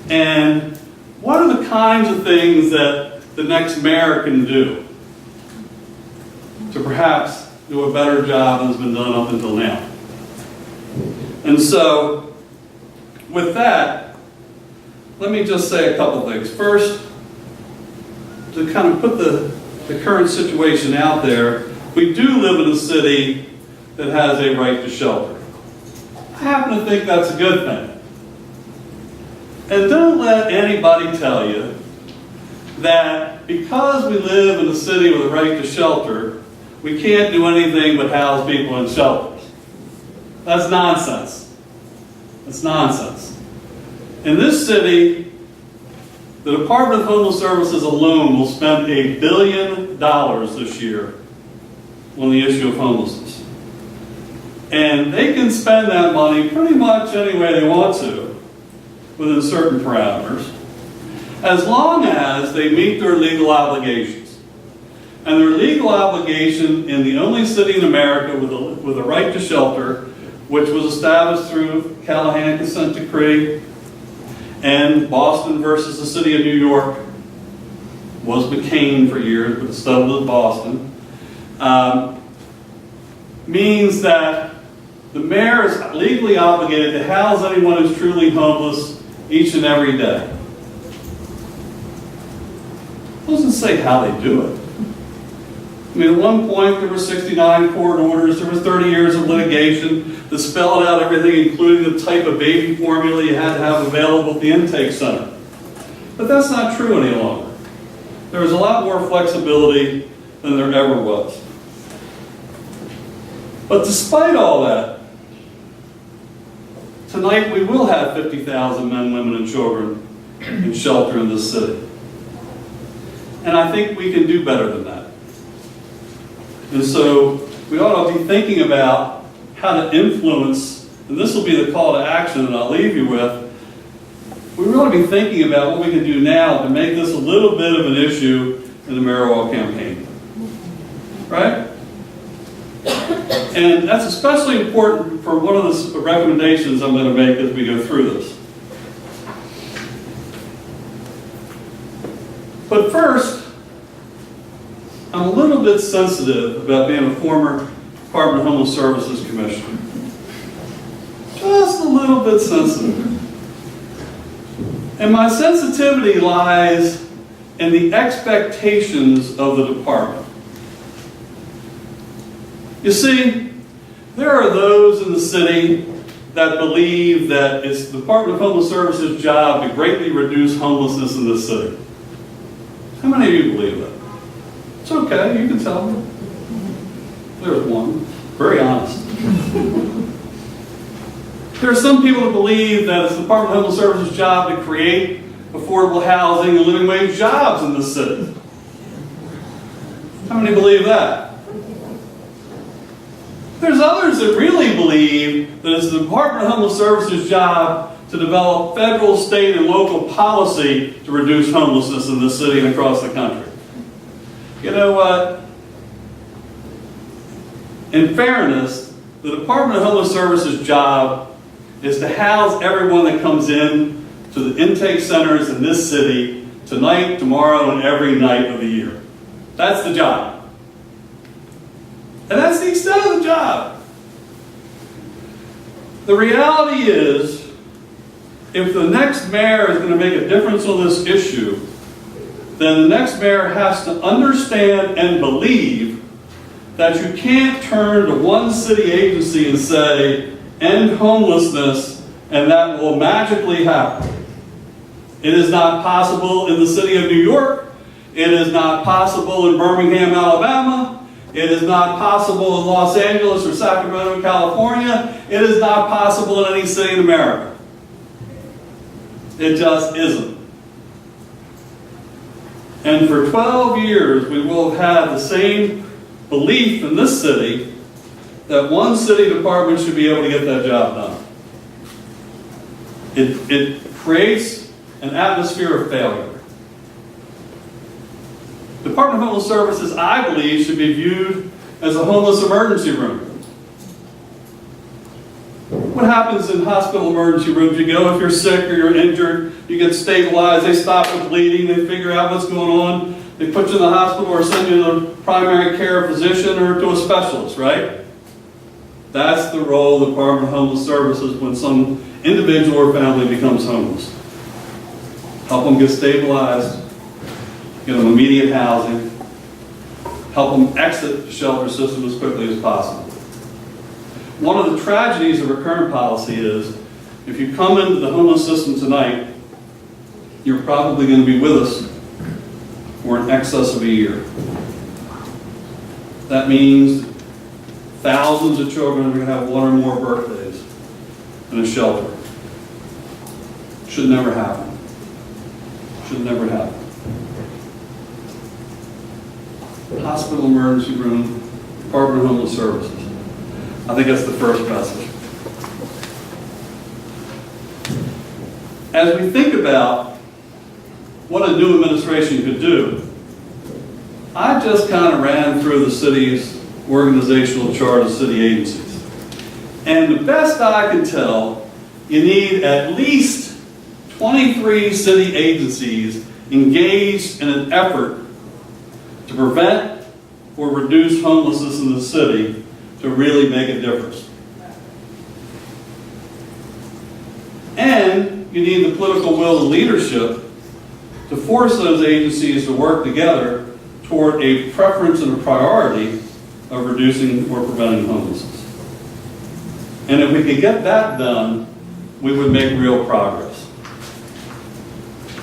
and what are the kinds of things that the next mayor can do to perhaps do a better job than has been done up until now. And so, with that, let me just say a couple things. First, to kind of put the current situation out there, we do live in a city that has a right to shelter. I happen to think that's a good thing. And don't let anybody tell you that because we live in a city with a right to shelter, we can't do anything but house people in shelters. That's nonsense. That's nonsense. In this city, the Department of Homeless Services alone will spend $1 billion this year on the issue of homelessness. And they can spend that money pretty much any way they want to, within certain parameters, as long as they meet their legal obligations. And their legal obligation in the only city in America with a right to shelter, which was established through Callahan Consent Decree and Boston versus the City of New York, was McCain for years, but settled with Boston, means that the mayor is legally obligated to house anyone who's truly homeless each and every day. It doesn't say how they do it. I mean, at one point there were 69 court orders, there was 30 years of litigation that spelled out everything, including the type of baby formula you had to have available at the intake center. But that's not true any longer. There is a lot more flexibility than there ever was. But despite all that, tonight we will have 50,000 men, women, and children in shelter in this city. And I think we can do better than that. And so we ought to be thinking about how to influence, and this will be the call to action that I'll leave you with. We ought to be thinking about what we can do now to make this a little bit of an issue in the mayoral campaign. Right? And that's especially important for one of the recommendations I'm going to make as we go through this. But first, I'm a little bit sensitive about being a former Department of Homeless Services Commission. Just a little bit sensitive. And my sensitivity lies in the expectations of the department. You see, there are those in the city that believe that it's the Department of Homeless Services' job to greatly reduce homelessness in this city. How many of you believe that? It's okay, you can tell me. There's one, very honest. There are some people that believe that it's the Department of Homeless Services' job to create affordable housing and living wage jobs in this city. How many believe that? There's others that really believe that it's the Department of Homeless Services' job to develop federal, state, and local policy to reduce homelessness in this city and across the country. You know what? In fairness, the Department of Homeless Services' job is to house everyone that comes in to the intake centers in this city tonight, tomorrow, and every night of the year. That's the job. And that's the extent of the job. The reality is, if the next mayor is going to make a difference on this issue, then the next mayor has to understand and believe that you can't turn to one city agency and say, end homelessness, and that will magically happen. It is not possible in the city of New York. It is not possible in Birmingham, Alabama. It is not possible in Los Angeles or Sacramento, California. It is not possible in any city in America. It just isn't. And for 12 years, we will have had the same belief in this city that one city department should be able to get that job done. It creates an atmosphere of failure. Department of Homeless Services, I believe, should be viewed as a homeless emergency room. What happens in hospital emergency rooms? You go if you're sick or you're injured, you get stabilized, they stop the bleeding, they figure out what's going on, they put you in the hospital or send you to a primary care physician or to a specialist, right? That's the role of the Department of Homeless Services when some individual or family becomes homeless. Help them get stabilized, get them immediate housing, help them exit the shelter system as quickly as possible. One of the tragedies of our current policy is, if you come into the homeless system tonight, you're probably going to be with us for in excess of a year. That means thousands of children are going to have one or more birthdays in a shelter. Should never happen. Should never happen. Hospital emergency room, Department of Homeless Services. I think that's the first message. As we think about what a new administration could do, I just kind of ran through the city's organizational chart of city agencies. And the best I can tell, you need at least 23 city agencies engaged in an effort to prevent or reduce homelessness in the city to really make a difference. And you need the political will and leadership to force those agencies to work together toward a preference and a priority of reducing or preventing homelessness. And if we could get that done, we would make real progress.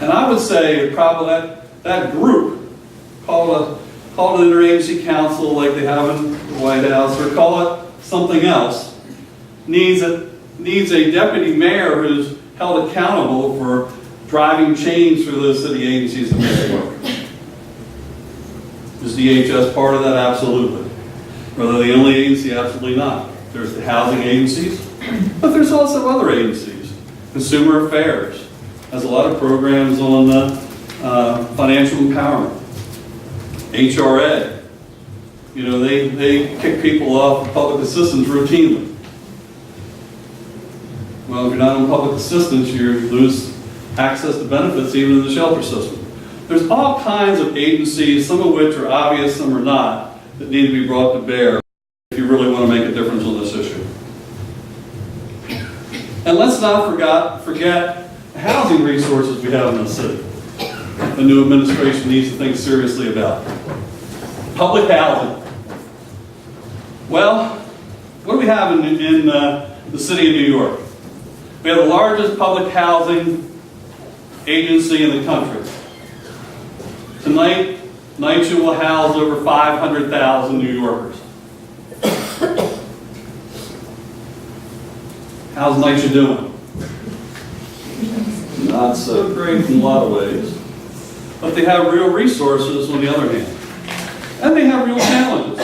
And I would say probably that group, call it an interagency council like they have in the White House, or call it something else, needs a deputy mayor who's held accountable for driving change through those city agencies to make it work. Is DHS part of that? Absolutely. Are they the only agency? Absolutely not. There's the housing agencies, but there's also other agencies. Consumer Affairs has a lot of programs on financial empowerment. HRA, you know, they kick people off of public assistance routinely. Well, if you're not on public assistance, you lose access to benefits even in the shelter system. There's all kinds of agencies, some of which are obvious, some are not, that need to be brought to bear if you really want not forget the housing resources we have in the city. The new administration needs to think seriously about. Public housing. Well, what do we have in the city of New York? We have the largest public housing agency in the country. Tonight, NIMH will house over 500,000 New Yorkers. How's NIMH doing? Not so great in a lot of ways. But they have real resources on the other hand. And they have real challenges,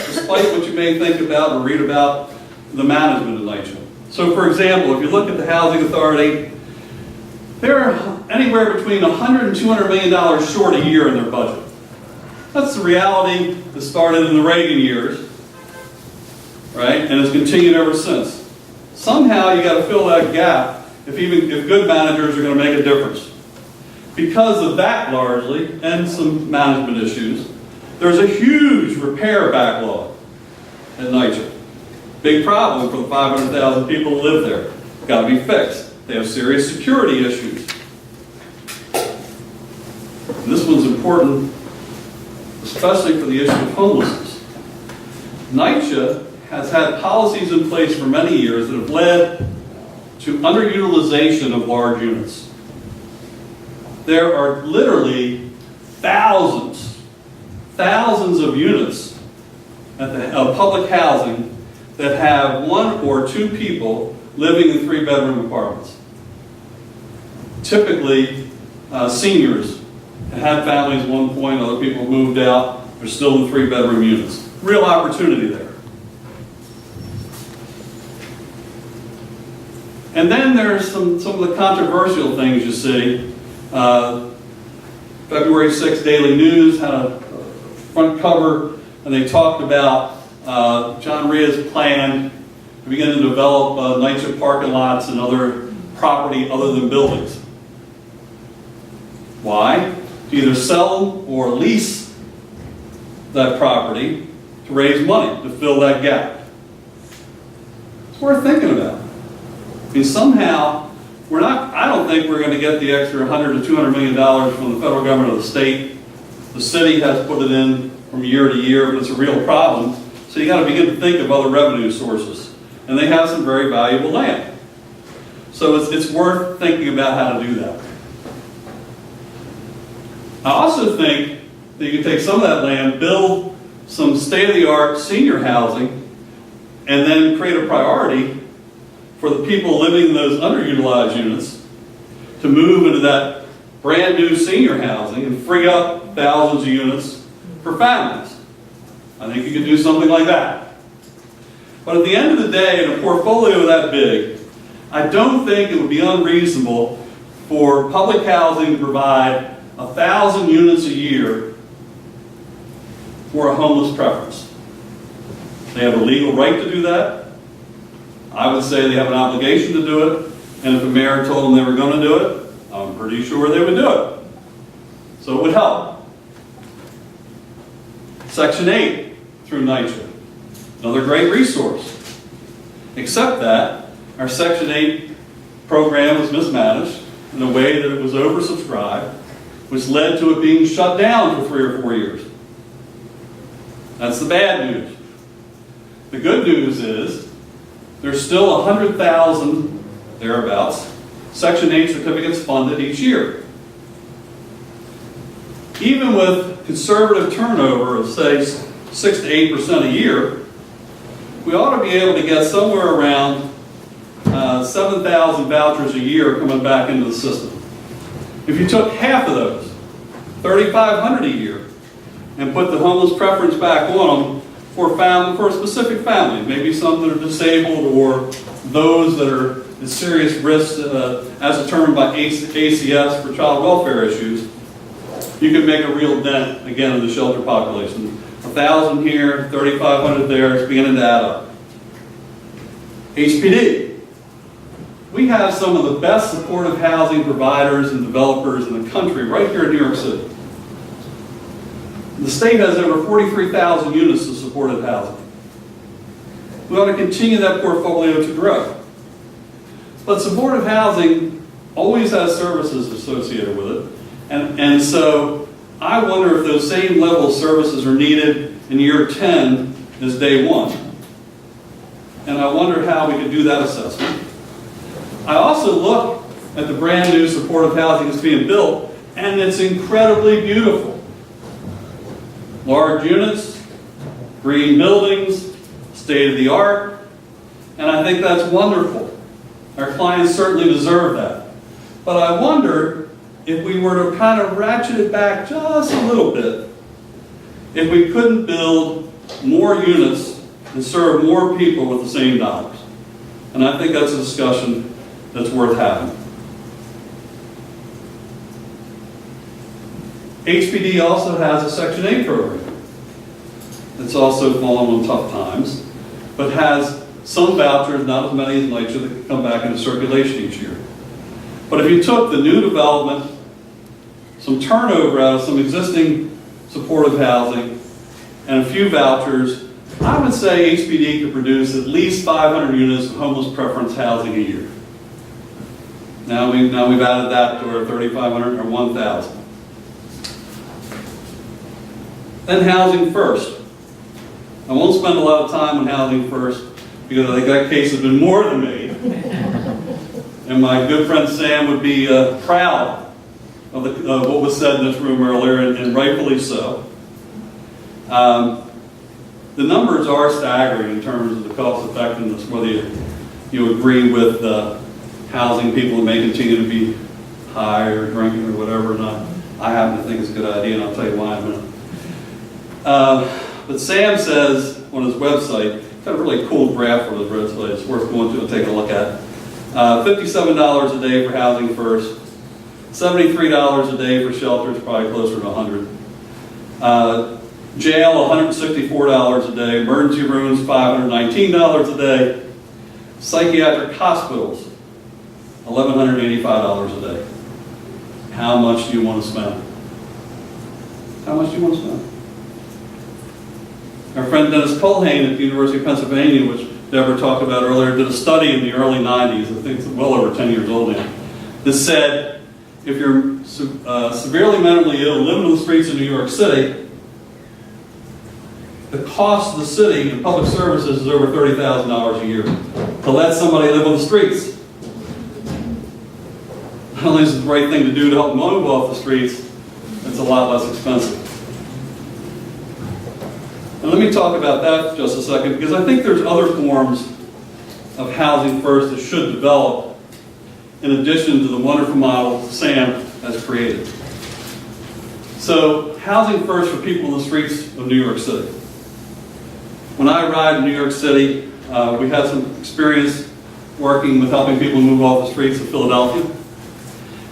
despite what you may think about or read about the management of NIMH. So for example, if you look at the Housing Authority, they're anywhere between $100 and $200 million short a year in their budget. That's the reality that started in the Reagan years, right, and has continued ever since. Somehow you got to fill that gap if good managers are going to make a difference. Because of that largely, and some management issues, there's a huge repair backlog at NIMH. Big problem for the 500,000 people who live there. Got to be fixed. They have serious security issues. And this one's important, especially for the issue of homelessness. NIMH has had policies in place for many years that have led to underutilization of large units. There are literally thousands of units of public housing that have 1 or 2 people living in 3-bedroom apartments. Typically, seniors had families at one point, other people moved out, they're still in 3-bedroom units. Real opportunity there. And then there's some of the controversial things you see. February 6th Daily News had a front cover, and they talked about John Rhea's plan to begin to develop NIMH parking lots and other property other than buildings. Why? To either sell or lease that property to raise money to fill that gap. It's worth thinking about. I mean, somehow, I don't think we're going to get the extra $100 to $200 million from the federal government or the state. The city has put it in from year to year, but it's a real problem. So you got to begin to think of other revenue sources. And they have some very valuable land. So it's worth thinking about how to do that. I also think that you can take some of that land, build some state-of-the-art senior housing, and then create a priority for the people living in those underutilized units to move into that brand new senior housing and free up thousands of units for families. I think you could do something like that. But at the end of the day, in a portfolio that big, I don't think it would be unreasonable for public housing to provide 1,000 units a year for a homeless preference. They have a legal right to do that. I would say they have an obligation to do it, and if the mayor told them they were going to do it, I'm pretty sure they would do it. So it would help. Section 8 through NIMH, another great resource. Except that our Section 8 program was mismanaged in a way that it was oversubscribed, which led to it being shut down for 3 or 4 years. That's the bad news. The good news is there's still 100,000, thereabouts, Section 8 certificates funded each year. Even with conservative turnover of, say, 6 to 8% a year, we ought to be able to get somewhere around 7,000 vouchers a year coming back into the system. If you took half of those, 3,500 a year, and put the homeless preference back on them for a specific family, maybe some that are disabled or those that are at serious risk as determined by ACS for child welfare issues, you can make a real dent, again, in the shelter population. 1,000 here, 3,500 there, it's beginning to add up. HPD. We have some of the best supportive housing providers and developers in the country right here in New York City. The state has over 43,000 units of supportive housing. We ought to continue that portfolio to grow. But supportive housing always has services associated with it. And so I wonder if those same level of services are needed in year 10 as day 1. And I wonder how we could do that assessment. I also look at the brand new supportive housing that's being built, and it's incredibly beautiful. Large units, green buildings, state of the art, and I think that's wonderful. Our clients certainly deserve that. But I wonder if we were to kind of ratchet it back just a little bit, if we couldn't build more units and serve more people with the same dollars. And I think that's a discussion that's worth having. HPD also has a Section 8 program. It's also fallen on tough times, but has some vouchers, not as many as Lakeshore, that can come back into circulation each year. But if you took the new development, some turnover out of some existing supportive housing, and a few vouchers, I would say HPD could produce at least 500 units of homeless preference housing a year. Now we've added that to our 3,500 or 1,000. Then Housing First. I won't spend a lot of time on Housing First because I think that case has been more than made. And my good friend Sam would be proud of what was said in this room earlier, and rightfully so. The numbers are staggering in terms of the cost effectiveness, whether you agree with housing people that may continue to be high or drinking or whatever or not. I happen to think it's a good idea, and I'll tell you why in a minute. But Sam says on his website, he's got a really cool graph for his website, it's worth going to and taking a look at. $57 a day for Housing First, $73 a day for shelters, probably closer to $100. Jail, $164 a day. Emergency rooms, $519 a day. Psychiatric hospitals, $1,185 a day. How much do you want to spend? How much do you want to spend? Our friend Dennis Culhane at the University of Pennsylvania, which Deborah talked about earlier, did a study in the early 90s, I think it's well over 10 years old now, that said if you're severely mentally ill living on the streets of New York City, the cost of the city and public services is over $30,000 a year to let somebody live on the streets. Not only is it the right thing to do to help them move off the streets, it's a lot less expensive. And let me talk about that for just a second, because I think there's other forms of Housing First that should develop in addition to the wonderful model Sam has created. So, Housing First for people in the streets of New York City. When I arrived in New York City, we had some experience working with helping people move off the streets of Philadelphia.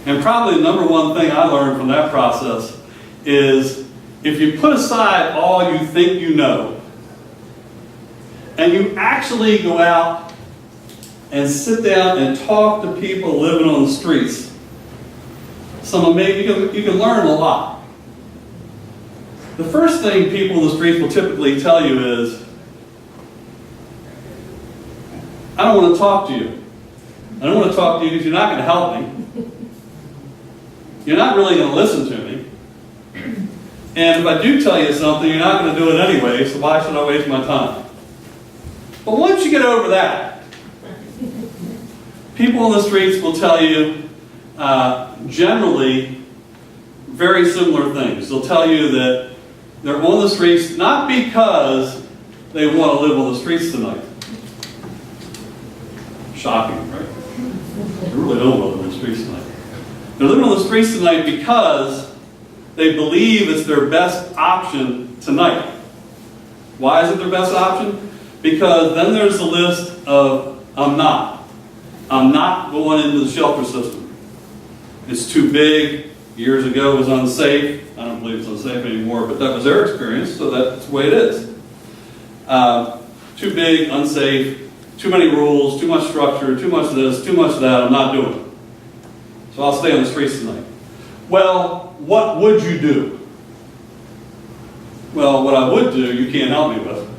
And probably the number one thing I learned from that process is if you put aside all you think you know, and you actually go out and sit down and talk to people living on the streets, you can learn a lot. The first thing people in the streets will typically tell you is, I don't want to talk to you. I don't want to talk to you because you're not going to help me. You're not really going to listen to me. And if I do tell you something, you're not going to do it anyway, so why should I waste my time? But once you get over that, people in the streets will tell you generally very similar things. They'll tell you that they're on the streets not because they want to live on the streets tonight. Shocking, right? They really don't want to live on the streets tonight. They're living on the streets tonight because they believe it's their best option tonight. Why is it their best option? Because then there's the list of I'm not going into the shelter system. It's too big. Years ago it was unsafe. I don't believe it's unsafe anymore, but that was their experience, so that's the way it is. Too big, unsafe, too many rules, too much structure, too much of this, too much of that, I'm not doing it. So I'll stay on the streets tonight. Well, what would you do? Well, what I would do, you can't help me with.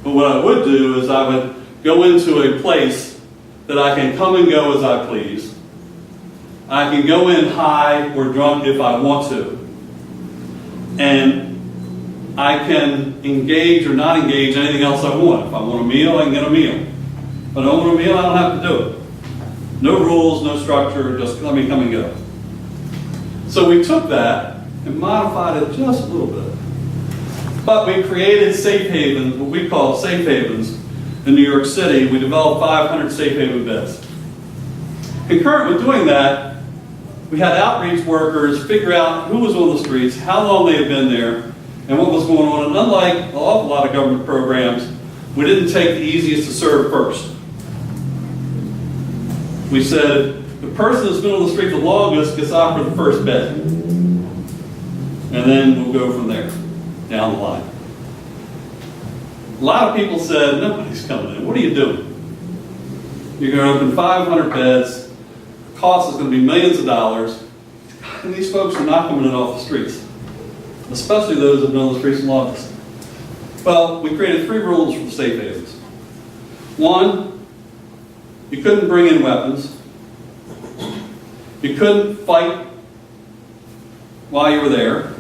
But what I would do is I would go into a place that I can come and go as I please. I can go in high or drunk if I want to. And I can engage or not engage anything else I want. If I want a meal, I can get a meal. If I don't want a meal, I don't have to do it. No rules, no structure, just let me come and go. So we took that and modified it just a little bit. But we created safe havens, what we call safe havens, in New York City. We developed 500 safe haven beds. Concurrent with doing that, we had outreach workers figure out who was on the streets, how long they had been there, and what was going on. And unlike an awful lot of government programs, we didn't take the easiest to serve first. We said, the person that's been on the street the longest gets offered the first bed. And then we'll go from there, down the line. A lot of people said, nobody's coming in. What are you doing? You're going to open 500 beds. The cost is going to be millions of dollars. And these folks are not coming in off the streets, especially those that have been on the streets the longest. Well, we created 3 rules for the safe havens. 1, you couldn't bring in weapons. You couldn't fight while you were there.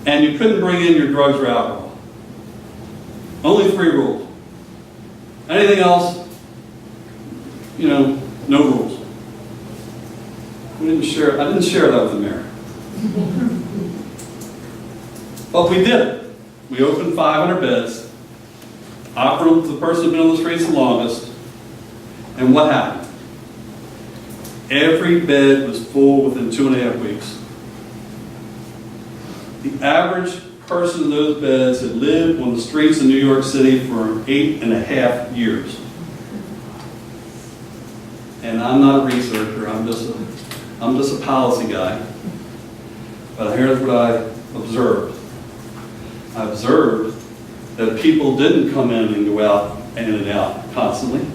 And you couldn't bring in your drugs or alcohol. Only 3 rules. Anything else, no rules. I didn't share that with the mayor. But we did it. We opened 500 beds, offered them to the person who's been on the streets the longest, and what happened? Every bed was full within 2.5 weeks. The average person in those beds had lived on the streets of New York City for 8.5 years. And I'm not a researcher, I'm just a policy guy. But here's what I observed. I observed that people didn't come in and go out, in and out constantly.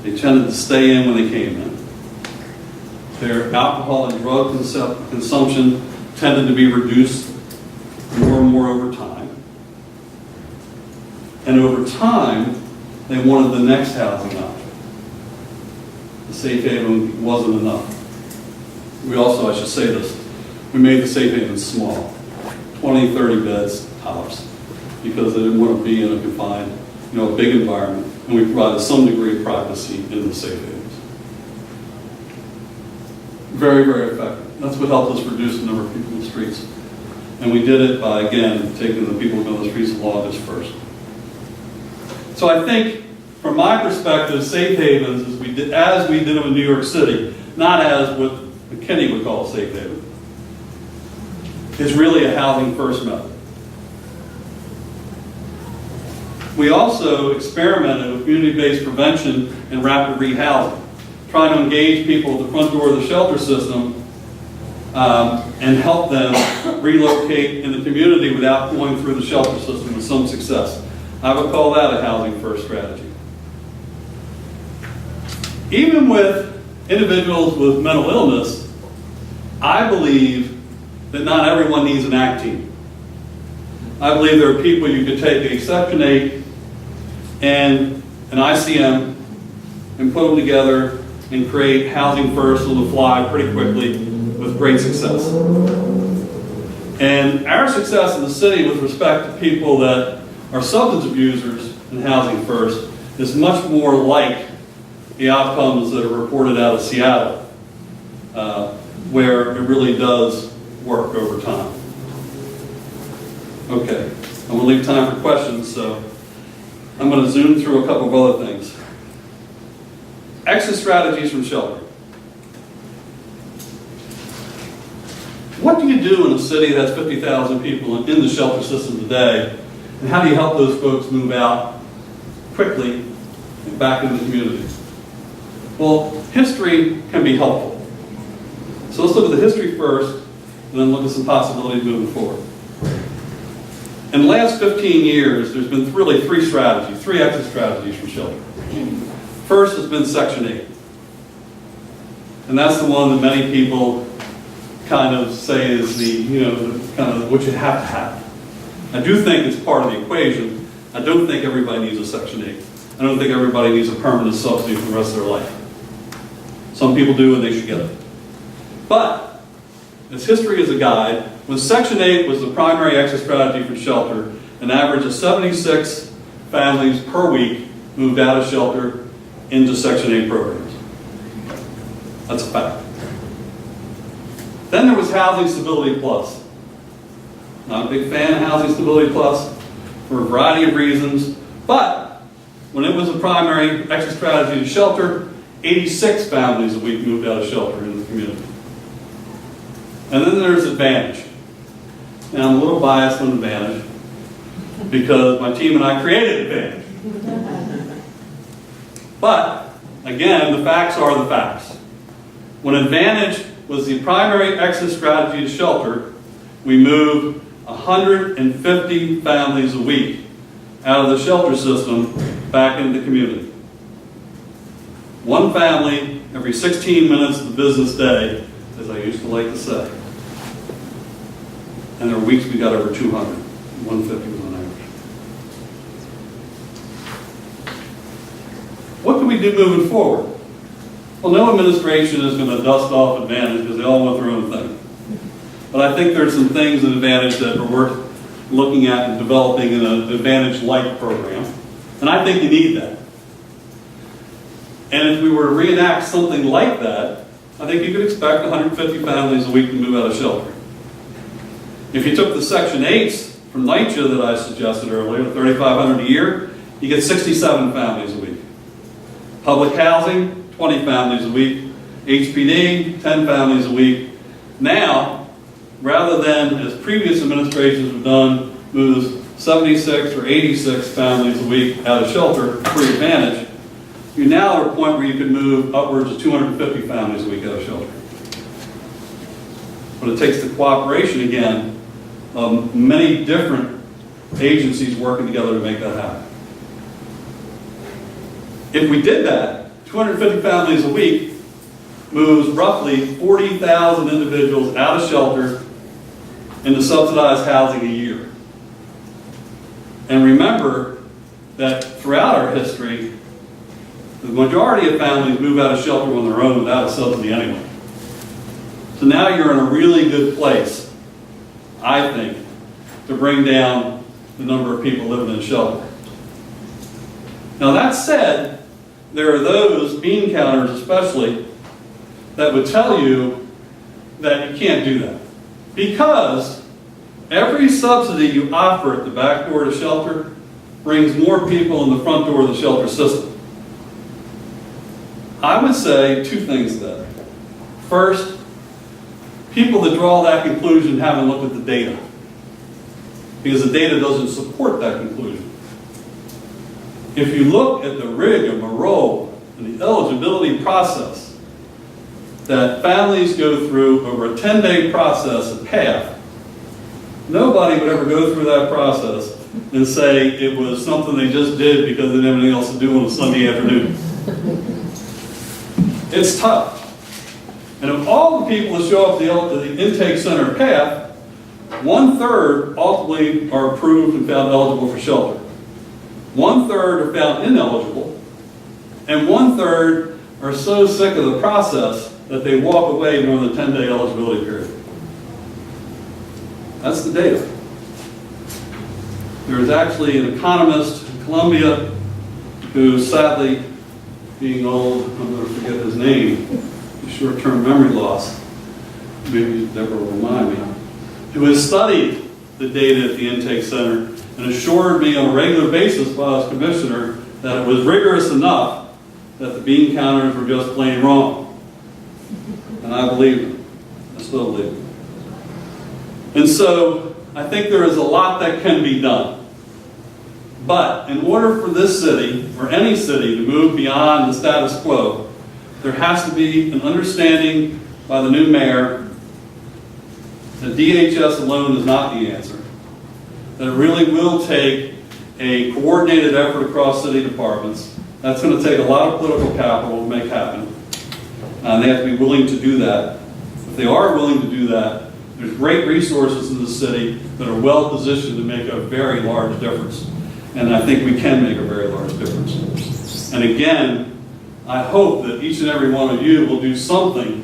They tended to stay in when they came in. Their alcohol and drug consumption tended to be reduced more and more over time. And over time, they wanted the next housing option. The safe haven wasn't enough. We also, I should say this, we made the safe haven small, 20, 30 beds tops, because they didn't want to be in a confined, a big environment, and we provided some degree of privacy in the safe havens. Very, very effective. That's what helped us reduce the number of people in the streets. And we did it by, again, taking the people who've been on the streets the longest first. So I think, from my perspective, safe havens, as we did them in New York City, not as what McKinney would call a safe haven, is really a housing first method. We also experimented with community-based prevention and rapid rehousing, trying to engage people at the front door of the shelter system and help them relocate in the community without going through the shelter system with some success. I would call that a housing first strategy. Even with individuals with mental illness, I believe that not everyone needs an ACT team. I believe there are people you could take a Section 8 and an ICM and put them together and create housing first on the fly pretty quickly with great success. And our success in the city with respect to people that are substance abusers in housing first is much more like the outcomes that are reported out of Seattle, where it really does work over time. Okay, I'm going to leave time for questions, so I'm going to zoom through a couple of other things. Exit strategies from shelter. What do you do in a city that's 50,000 people in the shelter system today, and how do you help those folks move out quickly and back into the community? Well, history can be helpful. So let's look at the history first, and then look at some possibilities moving forward. In the last 15 years, there's been really 3 exit strategies from shelter. First has been Section 8. And that's the one that many people kind of say is kind of what you have to have. I do think it's part of the equation. I don't think everybody needs a Section 8. I don't think everybody needs a permanent subsidy for the rest of their life. Some people do, and they should get it. But, as history is a guide, when Section 8 was the primary exit strategy for shelter, an average of 76 families per week moved out of shelter into Section 8 programs. That's a fact. Then there was Housing Stability Plus. Not a big fan of Housing Stability Plus for a variety of reasons, but when it was a primary exit strategy to shelter, 86 families a week moved out of shelter in the community. And then there's Advantage. Now, I'm a little biased on Advantage because my team and I created Advantage. But, again, the facts are the facts. When Advantage was the primary exit strategy to shelter, we moved 150 families a week out of the shelter system back into the community. One family every 16 minutes of the business day, as I used to like to say. And there were weeks we got over 200. 150 was on average. What can we do moving forward? Well, no administration is going to dust off Advantage because they all want their own thing. But I think there's some things in Advantage that are worth looking at and developing in an Advantage-like program. And I think you need that. And if we were to reenact something like that, I think you could expect 150 families a week to move out of shelter. If you took the Section 8s from NIMH that I suggested earlier, 3,500 a year, you get 67 families a week. Public housing, 20 families a week. HPD, 10 families a week. Now, rather than, as previous administrations have done, move 76 or 86 families a week out of shelter for Advantage, you're now at a point where you could move upwards of 250 families a week out of shelter. But it takes the cooperation, again, of many different agencies working together to make that happen. If we did that, 250 families a week moves roughly 40,000 individuals out of shelter into subsidized housing a year. And remember that throughout our history, the majority of families move out of shelter on their own without a subsidy anyway. So now you're in a really good place, I think, to bring down the number of people living in shelter. Now that said, there are those bean counters especially that would tell you that you can't do that. Because every subsidy you offer at the back door to shelter brings more people in the front door of the shelter system. I would say two things to that. First, people that draw that conclusion haven't looked at the data, because the data doesn't support that conclusion. If you look at the rigmarole and the eligibility process that families go through over a 10-day process at PATH, nobody would ever go through that process and say it was something they just did because they didn't have anything else to do on a Sunday afternoon. It's tough. And of all the people that show up to the intake center path, 1/3 ultimately are approved and found eligible for shelter. 1/3 are found ineligible, and 1/3 are so sick of the process that they walk away during the 10-day eligibility period. That's the data. There's actually an economist in Columbia who, sadly, being old, I'm going to forget his name, short-term memory loss, maybe Deborah will remind me, who has studied the data at the intake center and assured me on a regular basis while I was commissioner that it was rigorous enough that the bean counters were just plain wrong. And I believe him. I still believe him. And so I think there is a lot that can be done. But in order for this city, or any city, to move beyond the status quo, there has to be an understanding by the new mayor that DHS alone is not the answer. That it really will take a coordinated effort across city departments. That's going to take a lot of political capital to make happen. And they have to be willing to do that. If they are willing to do that, there's great resources in the city that are well positioned to make a very large difference. And I think we can make a very large difference. And again, I hope that each and every one of you will do something,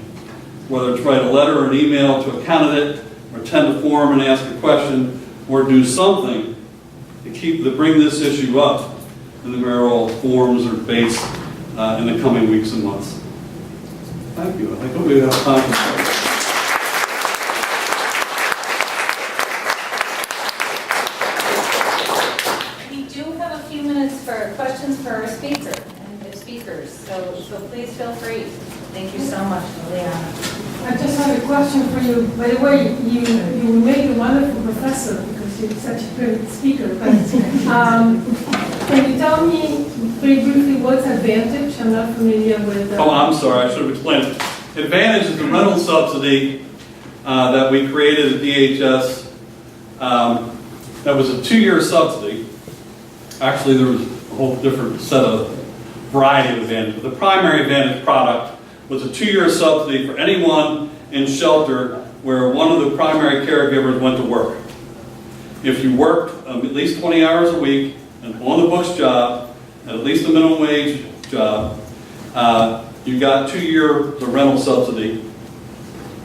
whether it's write a letter or an email to a candidate, or attend a forum and ask a question, or do something to bring this issue up in the mayoral forums or debates in the coming weeks and months. Thank you. I think we have time for We do have a few minutes for questions for our speaker and the speakers, so please feel free. Thank you so much, Liliana. I just have a question for you. By the way, you made a wonderful professor because you're such a great speaker. But can you tell me very briefly what's Advantage? I'm not familiar with. Oh, I'm sorry. I should have explained it. Advantage is the rental subsidy that we created at DHS. That was a 2-year subsidy. Actually, there was a whole different set of variety of Advantage. But the primary Advantage product was a 2-year subsidy for anyone in shelter where one of the primary caregivers went to work. If you worked at least 20 hours a week, an on-the-books job, at least a minimum wage job, you got 2 years of rental subsidy.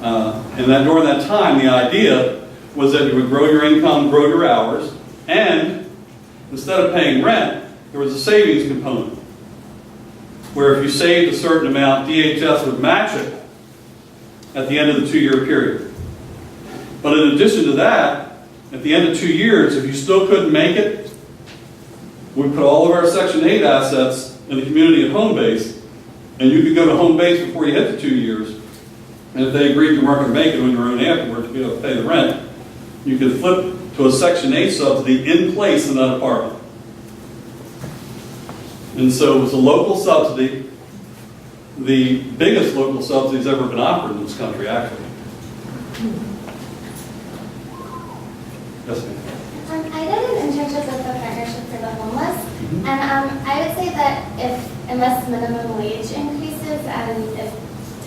And then during that time, the idea was that you would grow your income, grow your hours, and instead of paying rent, there was a savings component, where if you saved a certain amount, DHS would match it at the end of the 2-year period. But in addition to that, at the end of 2 years, if you still couldn't make it, we put all of our Section 8 assets in the community at home base, and you could go to home base before you hit the 2 years. And if they agreed you weren't going to make it on your own afterwards to be able to pay the rent, you could flip to a Section 8 subsidy in place in that apartment. And so it was a local subsidy, the biggest local subsidy that's ever been offered in this country, actually. Yes, ma'am. I did an internship with the Partnership for the Homeless, and I would say that unless minimum wage increases and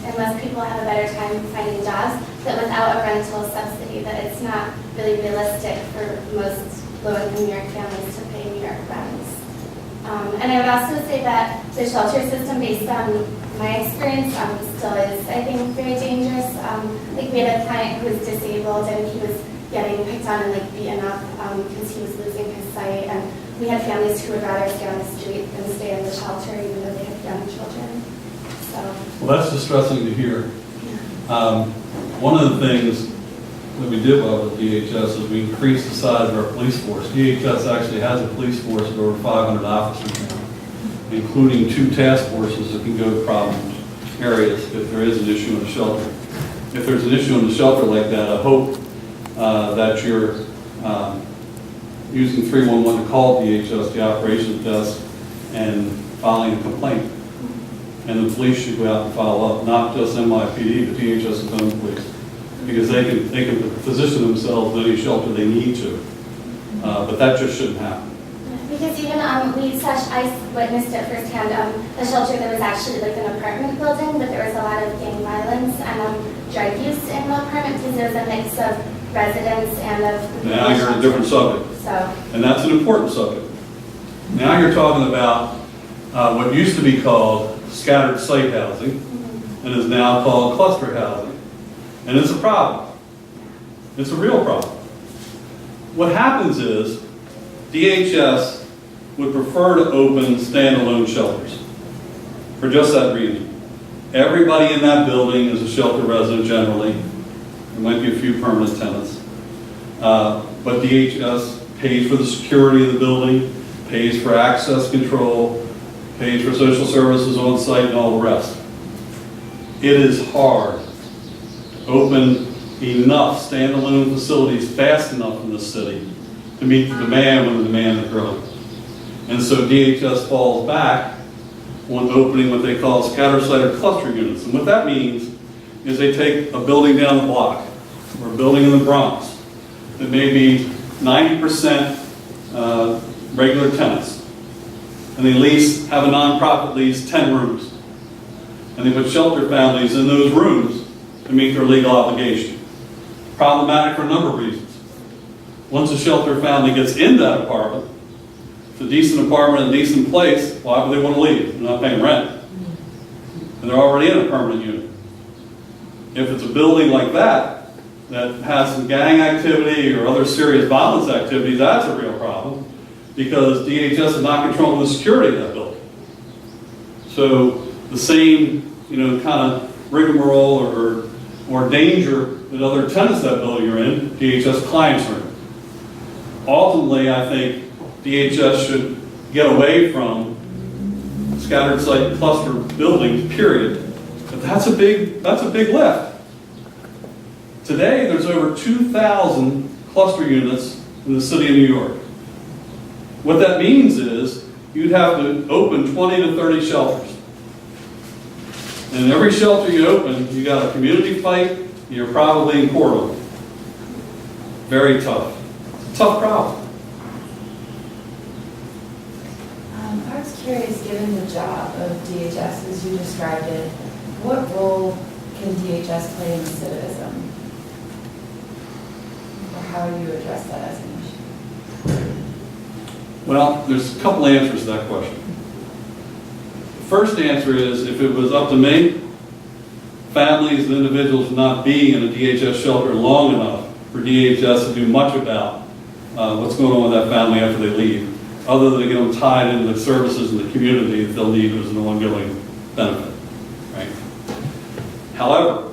unless people have a better time finding jobs, that without a rental subsidy, that it's not really realistic for most low-income New York families to pay New York rents. And I would also say that the shelter system, based on my experience, still is, I think, very dangerous. Like, we had a client who was disabled, and he was getting picked on and beaten up because he was losing his sight. And we had families who would rather stay on the street than stay in the shelter, even though they had young children. So. Well, that's distressing to hear. One of the things that we did well with DHS is we increased the size of our police force. DHS actually has a police force of over 500 officers now, including 2 task forces that can go to problem areas if there is an issue in the shelter. If there's an issue in the shelter like that, I hope that you're using 311 to call DHS, the operations desk, and filing a complaint. And the police should go out and follow up, not just NYPD, but DHS's own police. Because they can position themselves in any shelter they need to. But that just shouldn't happen. Because even I witnessed it firsthand. A shelter that was actually like an apartment building, but there was a lot of gang violence and drug use in the apartment because there was a mix of residents and of. Now you're a different subject. So. And that's an important subject. Now you're talking about what used to be called scattered site housing, and is now called cluster housing. And it's a problem. It's a real problem. What happens is DHS would prefer to open standalone shelters for just that reason. Everybody in that building is a shelter resident generally. There might be a few permanent tenants. But DHS pays for the security of the building, pays for access control, pays for social services on site and all the rest. It is hard to open enough standalone facilities fast enough in this city to meet the demand when the demand is growing. And so DHS falls back on opening what they call scatter site or cluster units. And what that means is they take a building down the block or a building in the Bronx that may be 90% regular tenants. And they have a nonprofit lease 10 rooms. And they put shelter families in those rooms to meet their legal obligation. Problematic for a number of reasons. Once a shelter family gets in that apartment, it's a decent apartment, a decent place, why would they want to leave? They're not paying rent. And they're already in a permanent unit. If it's a building like that has some gang activity or other serious violence activity, that's a real problem because DHS is not controlling the security of that building. So the same, kind of rigmarole or danger that other tenants of that building are in, DHS clients are in. Ultimately, I think DHS should get away from scattered site cluster buildings, period. But that's a big lift. Today, there's over 2,000 cluster units in the city of New York. What that means is you'd have to open 20 to 30 shelters. And every shelter you open, you got a community fight, you're probably in court over it. Very tough. It's a tough problem. I was curious, given the job of DHS as you described it, what role can DHS play in recidivism? Or how do you address that as an issue? Well, there's a couple answers to that question. The first answer is, if it was up to me, families and individuals would not be in a DHS shelter long enough for DHS to do much about what's going on with that family after they leave, other than to get them tied into the services in the community that they'll need as an ongoing benefit. Right? However,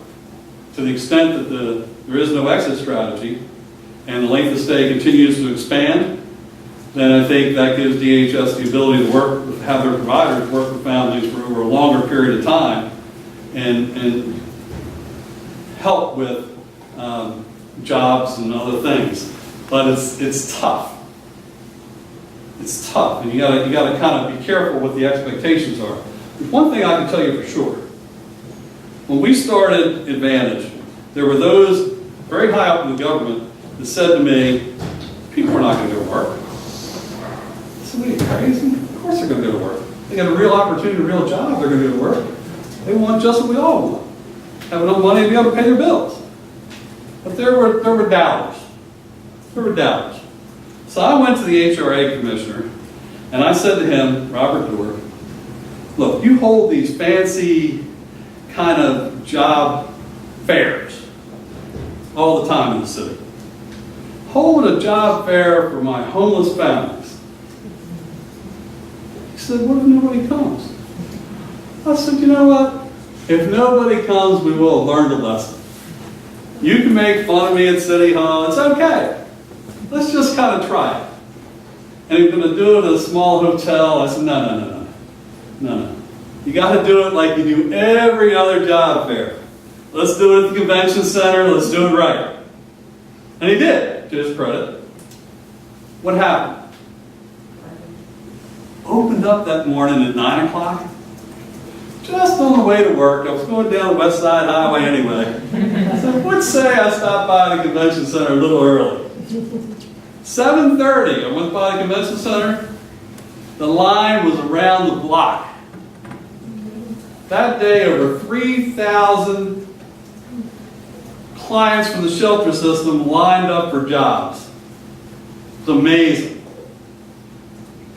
to the extent that there is no exit strategy and the length of stay continues to expand, then I think that gives DHS the ability to have their providers work with families for over a longer period of time and help with jobs and other things. But it's tough. It's tough, and you gotta kind of be careful what the expectations are. There's one thing I can tell you for sure. When we started Advantage, there were those very high up in the government that said to me, people are not going to go to work. I said, what are you, crazy? Of course they're going to go to work. They got a real opportunity, a real job, they're going to go to work. They want just what we all want. Have enough money to be able to pay their bills. But there were doubters. There were doubters. So I went to the HRA commissioner, and I said to him, Robert Doerr, look, you hold these fancy kind of job fairs all the time in the city. Hold a job fair for my homeless families. He said, what if nobody comes? I said, you know what? If nobody comes, we will have learned a lesson. You can make fun of me at City Hall. It's okay. Let's just kind of try it. And you're going to do it at a small hotel. I said, no. You got to do it like you do every other job fair. Let's do it at the convention center. Let's do it right. And he did, to his credit. What happened? Opened up that morning at 9 o'clock. Just on the way to work. I was going down the West Side Highway anyway. I said, let's say I stopped by the convention center a little early. 7:30, I went by the convention center. The line was around the block. That day, over 3,000 clients from the shelter system lined up for jobs. It's amazing.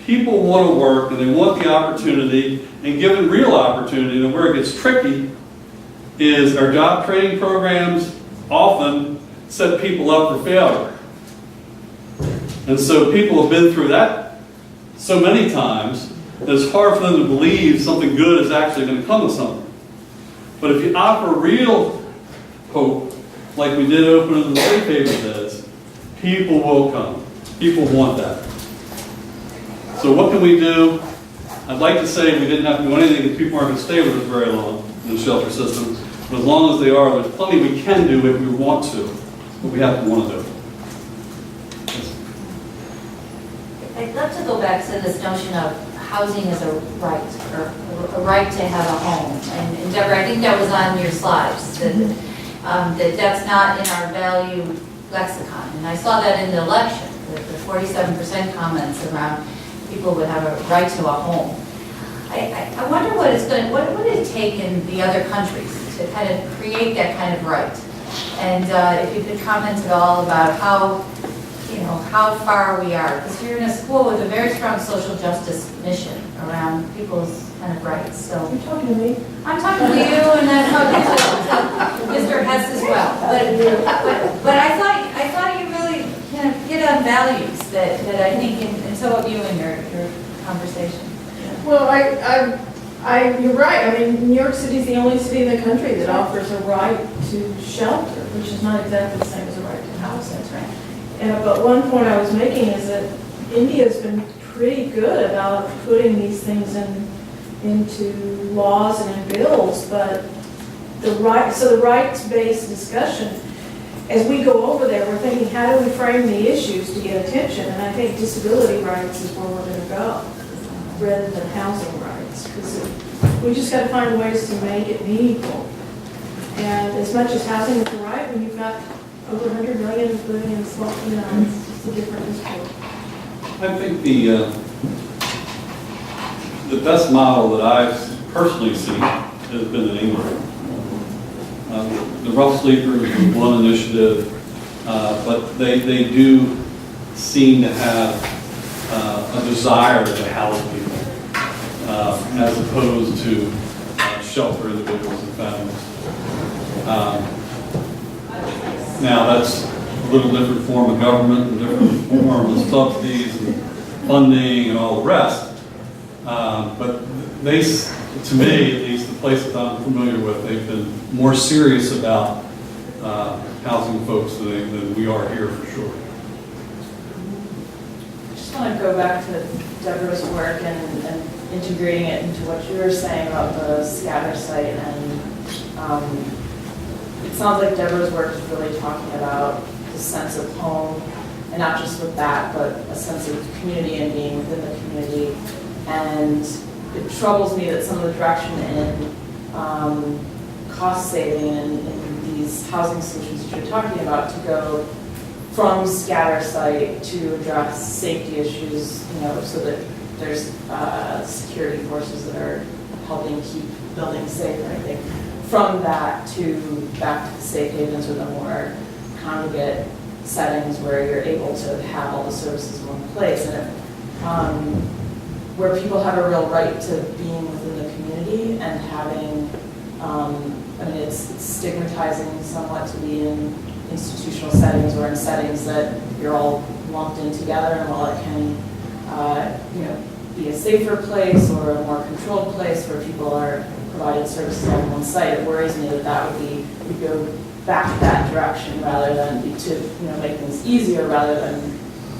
People want to work and they want the opportunity, and given real opportunity, and where it gets tricky is our job training programs often set people up for failure. And so people have been through that so many times that it's hard for them to believe something good is actually going to come of something. But if you offer real hope, like we did open in the safe haven beds, people will come. People want that. So what can we do? I'd like to say we didn't have to do anything because people aren't going to stay with us very long in the shelter system. But as long as they are, there's plenty we can do if we want to. But we have to want to do. I'd love to go back to this notion of housing as a right, or a right to have a home. And Deborah, I think that was on your slides, that that's not in our value lexicon. And I saw that in the election, the 47% comments around people would have a right to a home. I wonder what would it take in the other countries to kind of create that kind of right? And if you could comment at all about how how far we are. Because you're in a school with a very strong social justice mission around people's kind of rights, so. You're talking to me? I'm talking to you, and I'm talking to Mr. Hess as well. But I thought you really kind of hit on values that I think, and so have you in your conversation. Well, you're right. I mean, New York City is the only city in the country that offers a right to shelter, which is not exactly the same as a right to housing. That's right. But one point I was making is that India's been pretty good about putting these things into laws and in bills, but the rights-based discussion, as we go over there, we're thinking, how do we frame the issues to get attention? And I think disability rights is where we're going to go, rather than housing rights, because we just got to find ways to make it meaningful. And as much as housing is a right, when you've got over 100 million living in small, it's just a different discourse. I think the best model that I've personally seen has been in England. The rough sleepers is one initiative, but they do seem to have a desire to house people, as opposed to shelter individuals and families. Now that's a little different form of government and different form of subsidies and funding and all the rest. But they, to me, at least the places I'm familiar with, they've been more serious about housing folks than we are here for sure. I just want to go back to Deborah's work and integrating it into what you were saying about the scatter site. And it sounds like Deborah's work is really talking about the sense of home, and not just with that, but a sense of community and being within the community. And it troubles me that some of the direction in cost saving and in these housing solutions that you're talking about to go from scatter site to address safety issues, so that there's security forces that are helping keep buildings safe and everything. From that to back to the safe havens or the more congregate settings where you're able to have all the services in one place, and where people have a real right to being within the community and having, it's stigmatizing somewhat to be in institutional settings or in settings that you're all lumped in together, and while it can, be a safer place or a more controlled place where people are provided services on one site, it worries me that we go back that direction rather than to make things easier rather than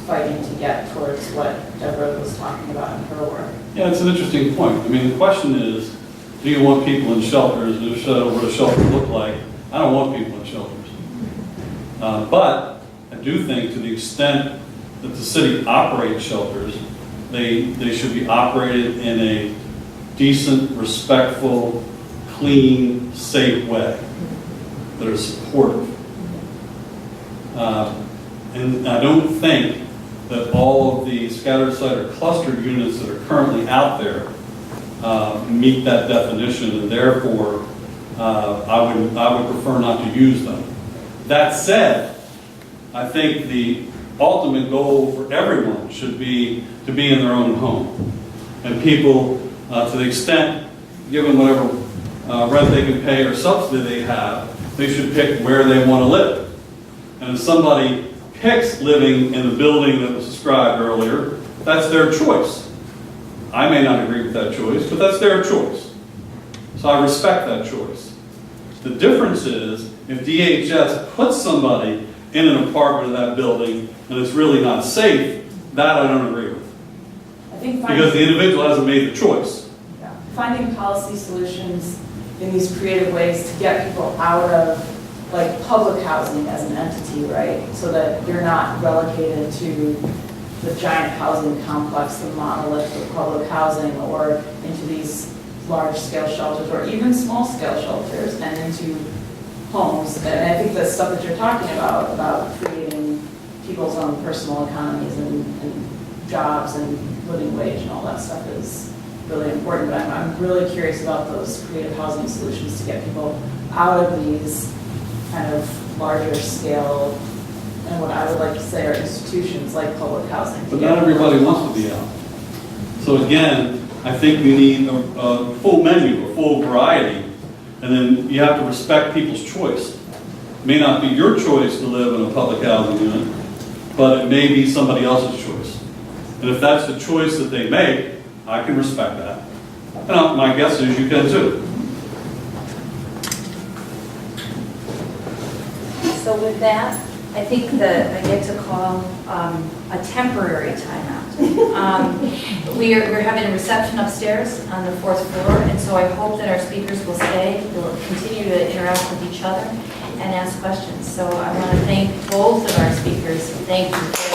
fighting to get towards what Deborah was talking about in her work. Yeah, it's an interesting point. I mean, the question is, do you want people in shelters? And if so, what does shelter look like? I don't want people in shelters. But I do think to the extent that the city operates shelters, they should be operated in a decent, respectful, clean, safe way that are supportive. And I don't think that all of the scattered site or clustered units that are currently out there meet that definition, and therefore I would prefer not to use them. That said, I think the ultimate goal for everyone should be to be in their own home. And people, to the extent, given whatever rent they can pay or subsidy they have, they should pick where they want to live. And if somebody picks living in the building that was described earlier, that's their choice. I may not agree with that choice, but that's their choice. So I respect that choice. The difference is, if DHS puts somebody in an apartment in that building and it's really not safe, that I don't agree with. I think Because the individual hasn't made the choice. Yeah. Finding policy solutions in these creative ways to get people out of public housing as an entity, right? So that you're not relegated to the giant housing complex, the monolith of public housing, or into these large-scale shelters, or even small-scale shelters, and into homes. And I think the stuff that you're talking about creating people's own personal economies and jobs and living wage and all that stuff is really important. But I'm really curious about those creative housing solutions to get people out of these kind of larger scale and what I would like to say are institutions like public housing. But not everybody wants to be out. So again, I think we need a full menu, a full variety, and then you have to respect people's choice. It may not be your choice to live in a public housing unit, but it may be somebody else's choice. And if that's the choice that they make, I can respect that. And my guess is you can too. So with that, I think that I get to call a temporary timeout. We're having a reception upstairs on the 4th floor, and so I hope that our speakers will stay, will continue to interact with each other and ask questions. So I want to thank both of our speakers. Thank you.